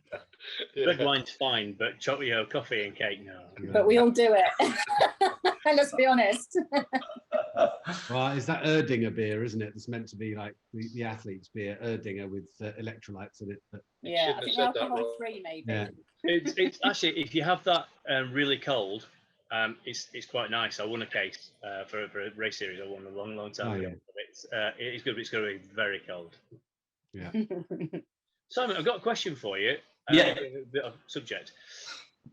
Red wine's fine, but coffee and cake, no. But we all do it. Let's be honest. Well, it's that Erdinger beer, isn't it? It's meant to be like the athlete's beer, Erdinger with electrolytes in it. But yeah, I think alcohol free, maybe. Yeah. It's actually, if you have that really cold, it's quite nice. I won a case for a race series I won a long time ago. Yeah. It's good, but it's going to be very cold. Yeah. Simon, I've got a question for you. A bit of subject.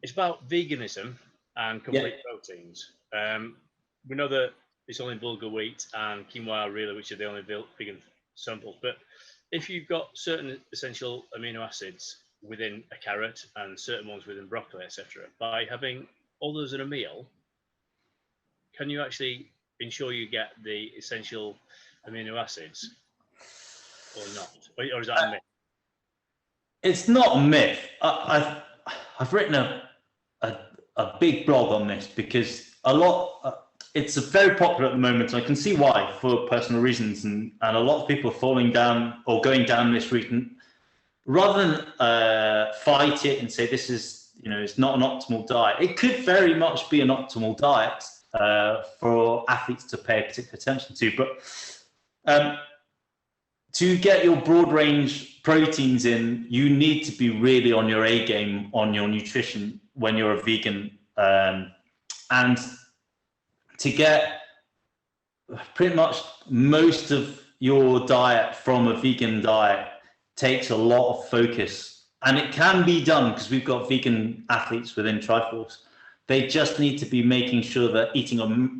It's about veganism and complete proteins. We know that it's only bulgur wheat and quinoa, really, which are the only vegan samples. But if you've got certain essential amino acids within a carrot and certain ones within broccoli, etc., by having all those in a meal, can you actually ensure you get the essential amino acids or not? Or is that a myth? It's not a myth. I've written a big blog on this because it's very popular at the moment, and I can see why, for personal reasons, and a lot of people are falling down or going down this route. And rather than fight it and say this is, you know, it's not an optimal diet, it could very much be an optimal diet for athletes to pay particular attention to. But to get your broad range proteins in, you need to be really on your A game on your nutrition when you're a vegan. And to get pretty much most of your diet from a vegan diet takes a lot of focus. And it can be done because we've got vegan athletes within Triforce. They just need to be making sure that eating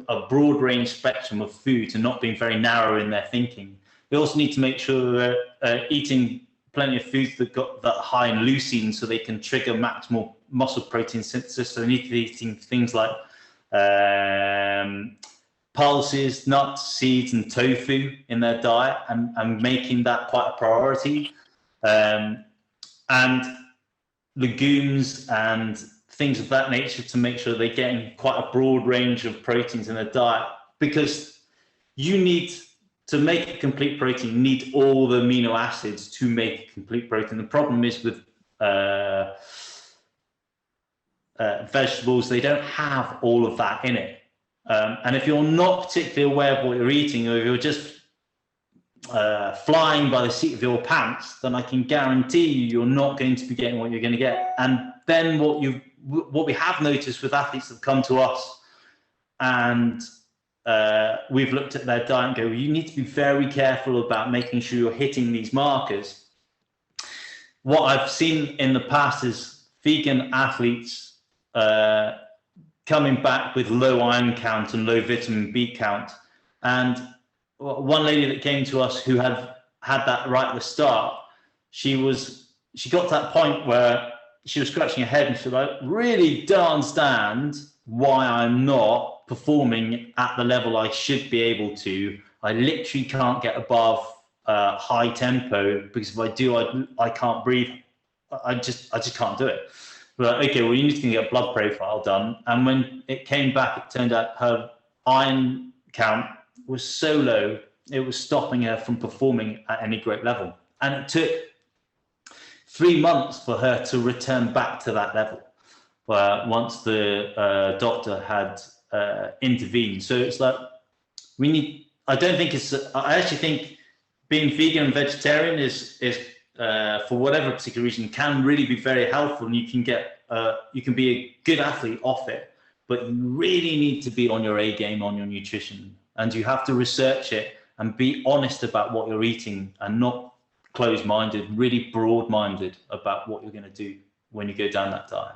a broad range spectrum of foods and not being very narrow in their thinking. They also need to make sure that eating plenty of foods that got that high in leucine, so they can trigger maximal muscle protein synthesis. So they need to be eating things like pulses, nuts, seeds, and tofu in their diet, and making that quite a priority. And legumes and things of that nature to make sure they're getting quite a broad range of proteins in their diet, because you need to make a complete protein, you need all the amino acids to make a complete protein. The problem is with vegetables, they don't have all of that in it. And if you're not particularly aware of what you're eating, or if you're just flying by the seat of your pants, then I can guarantee you're not going to be getting what you're going to get. And then what we have noticed with athletes that come to us, and we've looked at their diet and go, you need to be very careful about making sure you're hitting these markers. What I've seen in the past is vegan athletes coming back with low iron count and low vitamin B count. And one lady that came to us who had that right at the start, she got to that point where she was scratching her head and she was like, really don't understand why I'm not performing at the level I should be able to. I literally can't get above high tempo, because if I do, I can't breathe. I just can't do it. But okay, well, you need to get a blood profile done. And when it came back, it turned out her iron count was so low, it was stopping her from performing at any great level. And it took 3 months for her to return back to that level, once the doctor had intervened. So it's like, I actually think being vegan and vegetarian is for whatever particular reason, can really be very helpful, and you can be a good athlete off it, but you really need to be on your A game on your nutrition, and you have to research it and be honest about what you're eating, and not closed-minded, really broad-minded about what you're going to do when you go down that diet.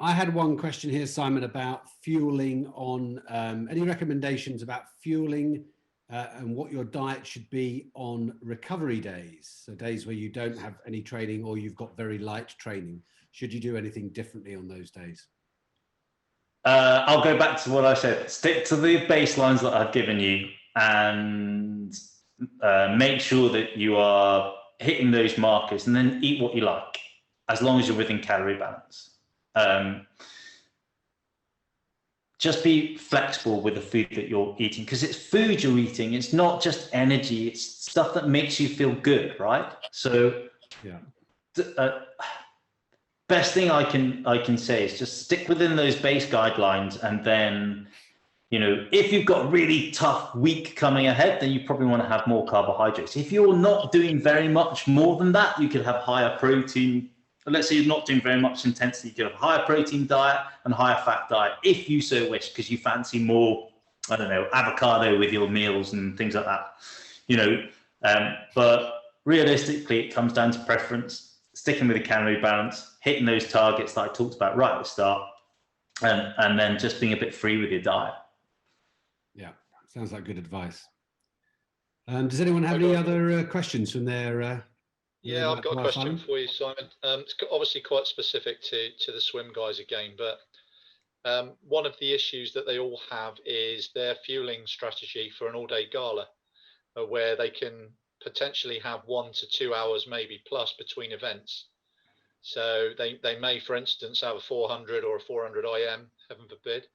I had one question here, Simon, about fueling on any recommendations about fueling and what your diet should be on recovery days. So days where you don't have any training or you've got very light training. Should you do anything differently on those days? I'll go back to what I said. Stick to the baselines that I've given you, and make sure that you are hitting those markers, and then eat what you like, as long as you're within calorie balance. Just be flexible with the food that you're eating, because it's food you're eating. It's not just energy. It's stuff that makes you feel good, right? So, yeah. Best thing I can say is just stick within those base guidelines, and then, if you've got a really tough week coming ahead, then you probably want to have more carbohydrates. If you're not doing very much more than that, you could have higher protein. Let's say you're not doing very much intensity, you could have a higher protein diet and higher fat diet, if you so wish, because you fancy more, I don't know, avocado with your meals and things like that, but realistically, it comes down to preference, sticking with the calorie balance, hitting those targets that I talked about right at the start, and then just being a bit free with your diet. Yeah, sounds like good advice. Does anyone have any other questions from their... Yeah, I've got a question for you, Simon. It's obviously quite specific to the swim guys again, but one of the issues that they all have is their fueling strategy for an all-day gala, where they can potentially have 1 to 2 hours, maybe plus, between events. So they may, for instance, have a 400 or a 400 IM, heaven forbid,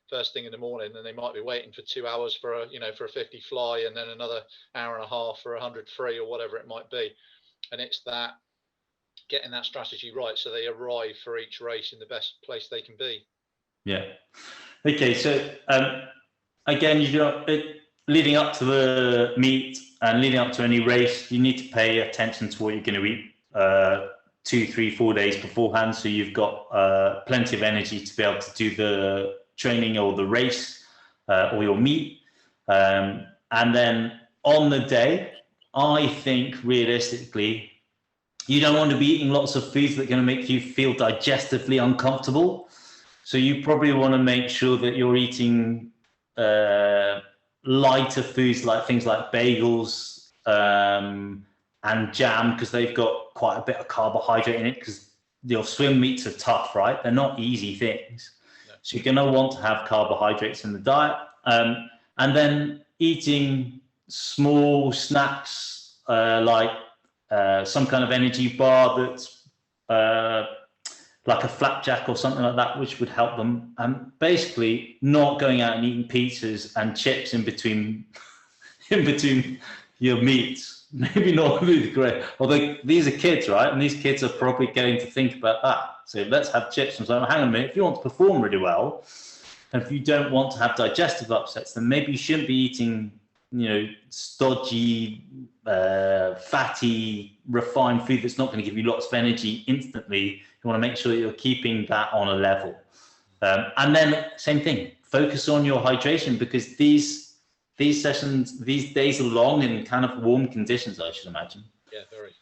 first thing in the morning, and they might be waiting for 2 hours for a 50 fly, and then another hour and a half for 100 free, or whatever it might be. And it's that getting that strategy right, so they arrive for each race in the best place they can be. Yeah. Okay. So again, leading up to the meet and leading up to any race, you need to pay attention to what you're going to eat 2, 3, 4 days beforehand, so you've got plenty of energy to be able to do the training or the race or your meet, and then on the day, I think realistically, you don't want to be eating lots of foods that are going to make you feel digestively uncomfortable. So you probably want to make sure that you're eating lighter foods like things like bagels and jam, because they've got quite a bit of carbohydrate in it, because your swim meets are tough, right? They're not easy things. No. So you're going to want to have carbohydrates in the diet. And then eating small snacks like some kind of energy bar that's like a flapjack or something like that, which would help them. And basically not going out and eating pizzas and chips in between your meats. Maybe not really great. Although these are kids, right? And these kids are probably going to think about that. So let's have chips and so hang on a minute. If you want to perform really well, and if you don't want to have digestive upsets, then maybe you shouldn't be eating, stodgy, fatty, refined food that's not going to give you lots of energy instantly. You want to make sure that you're keeping that on a level. And then same thing, focus on your hydration, because these sessions, these days are long in kind of warm conditions, I should imagine. Yeah, very.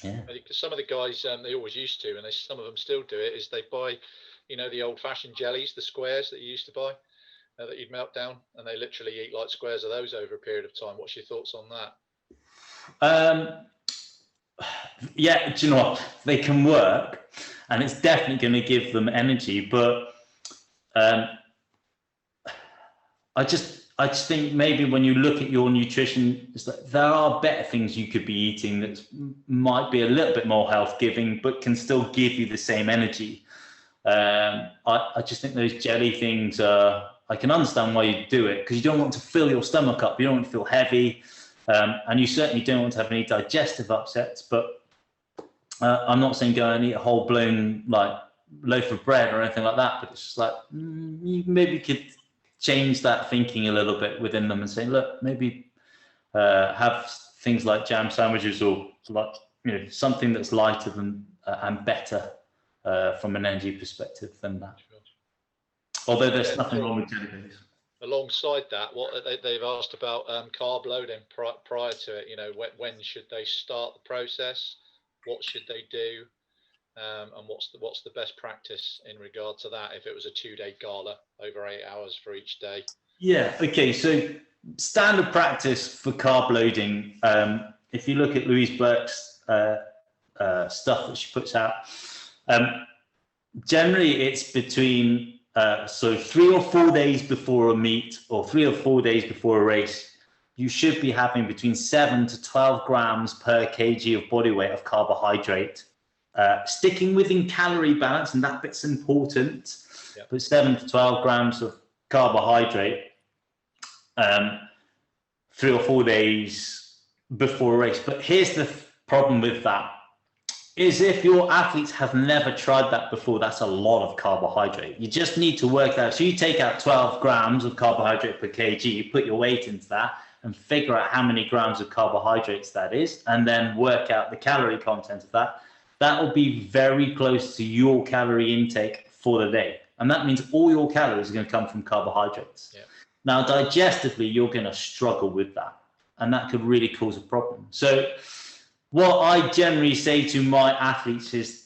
Yeah. Because some of the guys, they always used to, and some of them still do it, is they buy, the old-fashioned jellies, the squares that you used to buy, that you'd melt down, and they literally eat like squares of those over a period of time. What's your thoughts on that? Yeah, do you know what? They can work, and it's definitely going to give them energy, but I just think maybe when you look at your nutrition, it's like there are better things you could be eating that might be a little bit more health giving, but can still give you the same energy. I just think those jelly things, I can understand why you do it, because you don't want to fill your stomach up. You don't want to feel heavy, and you certainly don't want to have any digestive upsets. But I'm not saying go and eat a whole blown like loaf of bread or anything like that. But it's just like you maybe could change that thinking a little bit within them and say, look, maybe have things like jam sandwiches or like something that's lighter than and better from an energy perspective than that. Sure. Although there's nothing wrong with jelly beans. Alongside that, what they've asked about carb loading prior to it. When should they start the process? What should they do? And what's the best practice in regard to that if it was a 2-day gala over 8 hours for each day? Yeah, okay, so standard practice for carb loading, if you look at Louise Burke's stuff that she puts out, generally it's between 3 or 4 days before a meet or 3 or 4 days before a race, you should be having between 7 to 12 grams per kg of body weight of carbohydrate. Sticking within calorie balance, and that bit's important, Yep. But 7 to 12 grams of carbohydrate 3 or 4 days before a race. But here's the problem with that, is if your athletes have never tried that before, that's a lot of carbohydrate. You just need to work out. So you take out 12 grams of carbohydrate per kg, you put your weight into that and figure out how many grams of carbohydrates that is, and then work out the calorie content of that. That will be very close to your calorie intake for the day. And that means all your calories are going to come from carbohydrates. Yeah. Now, digestively, you're going to struggle with that. And that could really cause a problem. So what I generally say to my athletes is,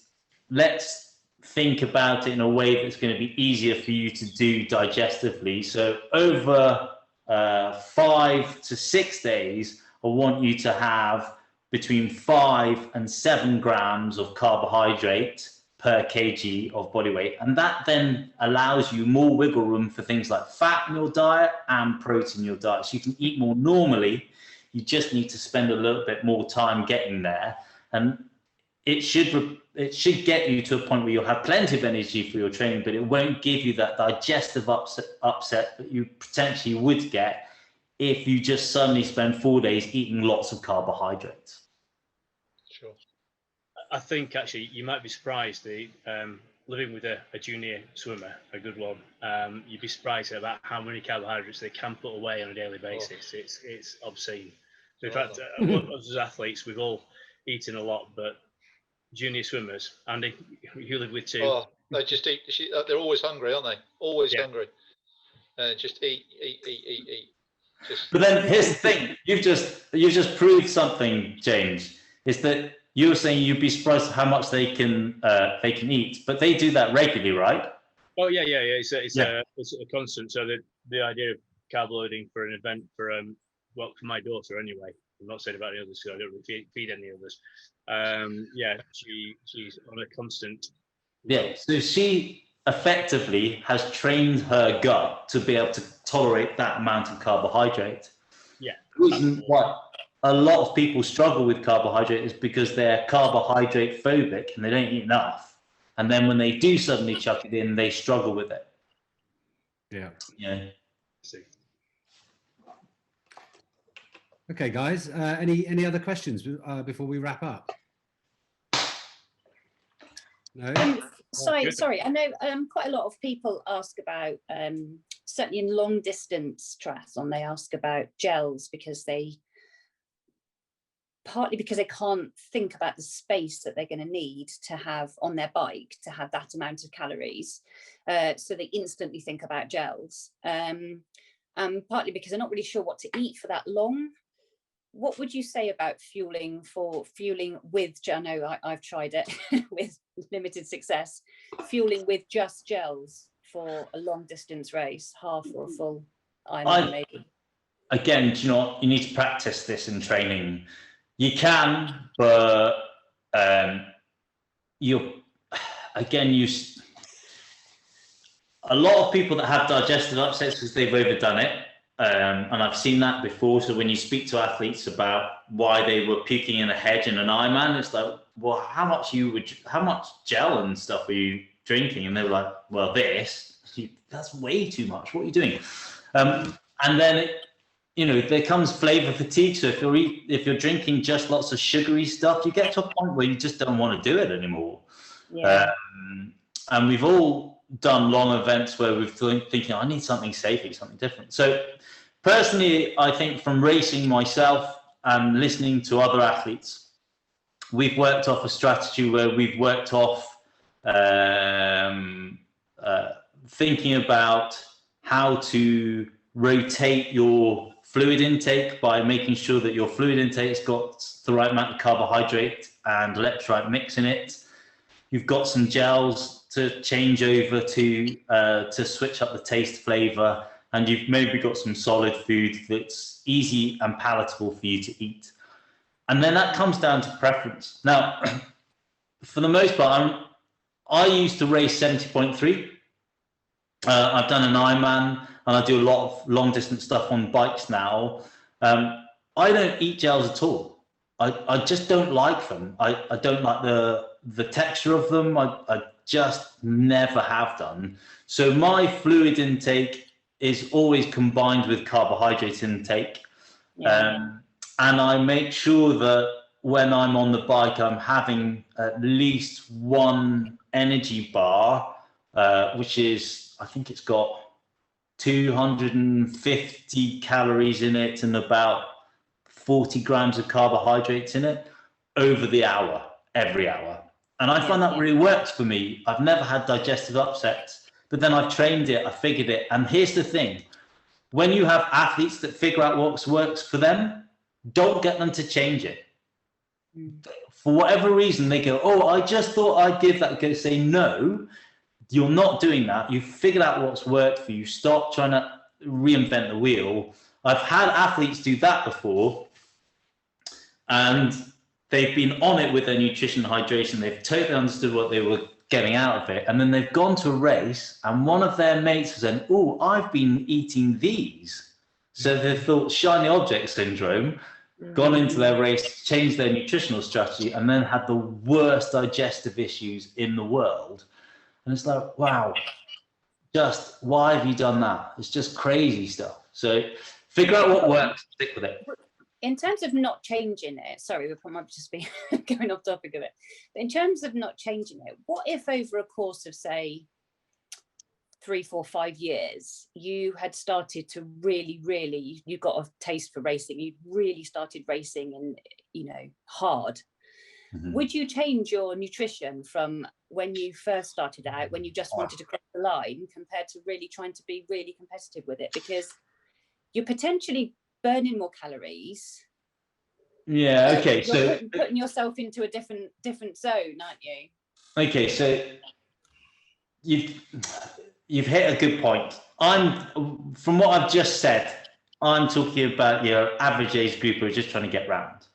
let's think about it in a way that's going to be easier for you to do digestively. So over 5 to 6 days, I want you to have between 5 and 7 grams of carbohydrate per kg of body weight. And that then allows you more wiggle room for things like fat in your diet and protein in your diet. So you can eat more normally. You just need to spend a little bit more time getting there. And it should get you to a point where you'll have plenty of energy for your training, but it won't give you that digestive upset that you potentially would get if you just suddenly spend 4 days eating lots of carbohydrates. Sure. I think actually you might be surprised. Living with a junior swimmer, a good one, you'd be surprised about how many carbohydrates they can put away on a daily basis. It's obscene. So in fact, us as athletes, we've all eaten a lot, but junior swimmers, Andy, you live with 2. Oh, they just eat. They're always hungry, aren't they? Always hungry. Just eat. But then here's the thing: you've just proved something, James. Is that you were saying you'd be surprised how much they can eat, but they do that regularly, right? Oh yeah. It's a constant. So the idea of carb loading for an event for well, for my daughter anyway. I'm not saying about the others because I don't really feed any others. Yeah, she's on a constant. Yeah, so she effectively has trained her gut to be able to tolerate that amount of carbohydrate. Yeah. The reason why a lot of people struggle with carbohydrate is because they're carbohydrate phobic and they don't eat enough. And then when they do suddenly chuck it in, they struggle with it. Yeah. Yeah. See. Okay, guys. Any other questions before we wrap up? No. Sorry. I know quite a lot of people ask about, certainly in long distance triathlon, they ask about gels partly because they can't think about the space that they're going to need to have on their bike to have that amount of calories. So they instantly think about gels. And partly because they're not really sure what to eat for that long. What would you say about fueling with, I know I've tried it with limited success, fueling with just gels for a long distance race, half or a full Ironman maybe? Again, do you know what? You need to practice this in training. You can, but a lot of people that have digestive upsets because they've overdone it. And I've seen that before. So when you speak to athletes about why they were puking in a hedge in an Ironman, it's like, well, how much gel and stuff are you drinking? And they were like, well, that's way too much. What are you doing? And then there comes flavor fatigue. So if you're drinking just lots of sugary stuff, you get to a point where you just don't want to do it anymore. Yeah. And we've all done long events where we've thinking, I need something safer, something different. So personally, I think from racing myself and listening to other athletes, we've worked off a strategy where we've worked off thinking about how to rotate your fluid intake by making sure that your fluid intake's got the right amount of carbohydrate and electrolyte mix in it. You've got some gels to change over to switch up the taste flavor, and you've maybe got some solid food that's easy and palatable for you to eat. And then that comes down to preference. Now, for the most part, I used to race 70.3. I've done an Ironman, and I do a lot of long distance stuff on bikes now. I don't eat gels at all. I just don't like them. I don't like the texture of them. I just never have done. So my fluid intake is always combined with carbohydrate intake. Yeah. And I make sure that when I'm on the bike, I'm having at least one energy bar, which is, I think it's got 250 calories in it and about 40 grams of carbohydrates in it over the hour, every hour. And I find that really works for me. I've never had digestive upsets, but then I've trained it, I figured it. And here's the thing, when you have athletes that figure out what works for them, don't get them to change it. For whatever reason, they go, oh, I just thought I'd give that a go. Say, no, you're not doing that. You've figured out what's worked for you. Stop trying to reinvent the wheel. I've had athletes do that before, and they've been on it with their nutrition and hydration. They've totally understood what they were getting out of it. And then they've gone to a race, and one of their mates has said, oh, I've been eating these. So they've thought shiny object syndrome, gone into their race, changed their nutritional strategy, and then had the worst digestive issues in the world. And it's like, wow, just why have you done that? It's just crazy stuff. So figure out what works, stick with it. In terms of not changing it, sorry, we might just be going off topic of it. But in terms of not changing it, what if over a course of, say, 3, 4, 5 years, you had started to really, you got a taste for racing, you really started racing and, hard. Mm-hmm. Would you change your nutrition from when you first started out, when you just wanted to cross the line, compared to really trying to be really competitive with it? Because you're potentially burning more calories. Yeah, okay. You're putting yourself into a different zone, aren't you? Okay, so you've hit a good point. from what I've just said, I'm talking about your average age group who are just trying to get round.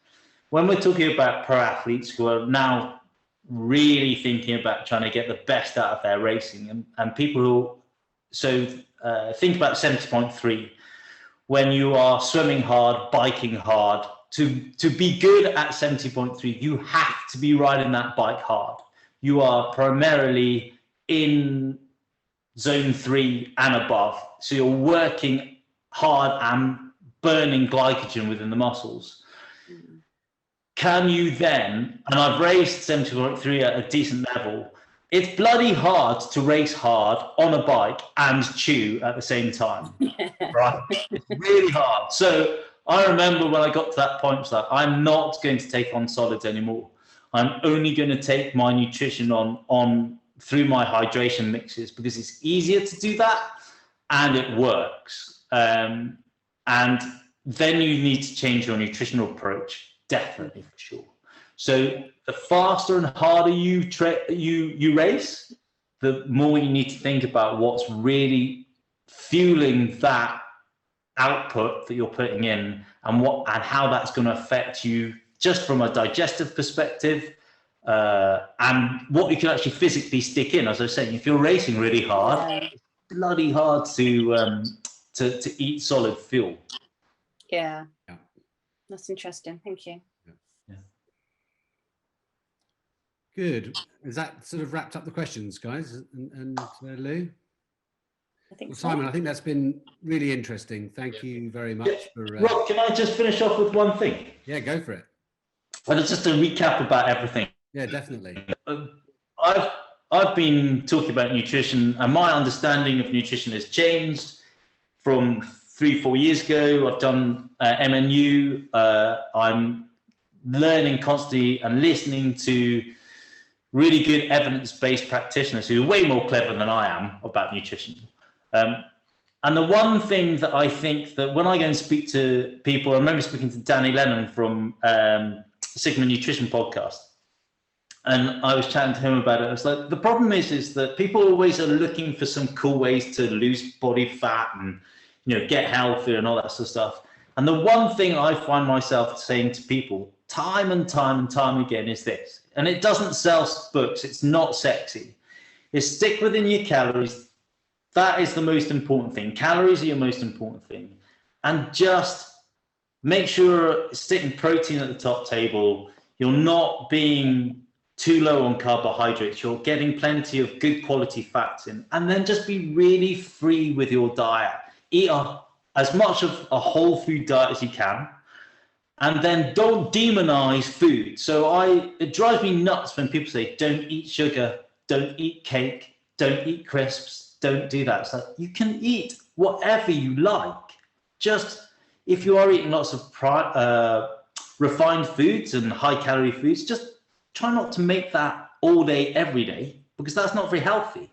When we're talking about pro athletes who are now really thinking about trying to get the best out of their racing, and people who, think about 70.3, when you are swimming hard, biking hard, to be good at 70.3, you have to be riding that bike hard. You are primarily in zone 3 and above. So you're working hard and burning glycogen within the muscles. Can you then, and I've raced 70.3 at a decent level, it's bloody hard to race hard on a bike and chew at the same time, right? It's really hard. So I remember when I got to that point, it's like, I'm not going to take on solids anymore. I'm only going to take my nutrition on through my hydration mixes, because it's easier to do that and it works. And then you need to change your nutritional approach, definitely, for sure. So the faster and harder you race, the more you need to think about what's really fueling that output that you're putting in, and how that's going to affect you just from a digestive perspective, and what you can actually physically stick in. As I was saying, if you're racing really hard, it's bloody hard to eat solid fuel. Yeah. That's interesting. Thank you. Good. Is that sort of wrapped up the questions, guys? And Lou? I think so. Simon, I think that's been really interesting. Thank you very much for. Rob, can I just finish off with one thing? Yeah, go for it. And it's just a recap about everything. Yeah, definitely. I've been talking about nutrition, and my understanding of nutrition has changed from 3-4 years ago. I've done MNU. I'm learning constantly and listening to really good evidence-based practitioners who are way more clever than I am about nutrition. And the one thing that I think that when I go and speak to people, I remember speaking to Danny Lennon from Sigma Nutrition podcast, and I was chatting to him about it. I was like, the problem is that people always are looking for some cool ways to lose body fat and, get healthy and all that sort of stuff. And the one thing I find myself saying to people time and time and time again is this, and it doesn't sell books, it's not sexy, is stick within your calories. That is the most important thing. Calories are your most important thing. And just make sure sticking protein at the top table, you're not being too low on carbohydrates, you're getting plenty of good quality fats in, and then just be really free with your diet. Eat as much of a whole food diet as you can, and then don't demonize food. So it drives me nuts when people say, don't eat sugar, don't eat cake, don't eat crisps, don't do that. It's like, you can eat whatever you like. Just, if you are eating lots of refined foods and high calorie foods, just try not to make that all day, every day, because that's not very healthy.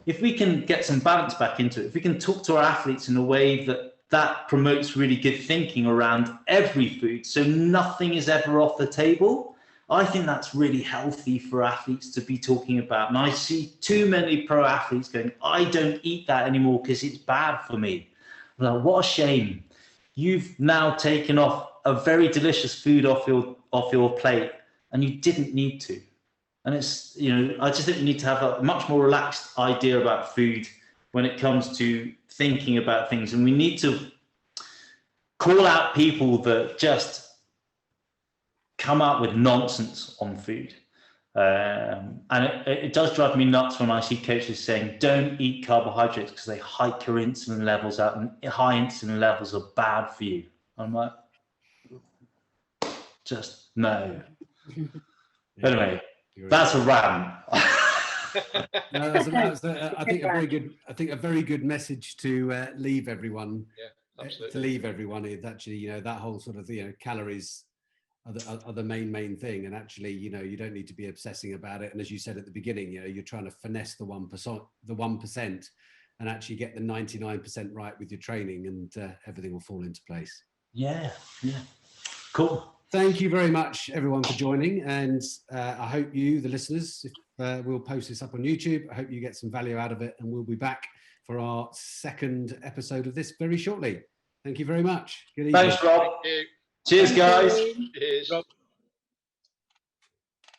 If we can get some balance back into it, if we can talk to our athletes in a way that promotes really good thinking around every food, so nothing is ever off the table, I think that's really healthy for athletes to be talking about. And I see too many pro athletes going, I don't eat that anymore because it's bad for me. I'm like, what a shame. You've now taken off a very delicious food off your plate, and you didn't need to. And it's, I just think you need to have a much more relaxed idea about food when it comes to thinking about things. And we need to call out people that just come out with nonsense on food. And it does drive me nuts when I see coaches saying, don't eat carbohydrates because they hike your insulin levels out, and high insulin levels are bad for you. I'm like, just no. Anyway, that's a rant. No, that's I think a very good message to leave everyone. Yeah, absolutely. To leave everyone is actually, that whole sort of, calories are the main thing, and actually, you don't need to be obsessing about it. And as you said at the beginning, you're trying to finesse the 1%, and actually get the 99% right with your training, and everything will fall into place. Yeah, cool. Thank you very much, everyone, for joining, and I hope you, the listeners, we'll post this up on YouTube. I hope you get some value out of it, and we'll be back for our second episode of this very shortly. Thank you very much. Good evening. Thanks, Rob. Thank you. Cheers, guys. Thank you. Cheers. Rob.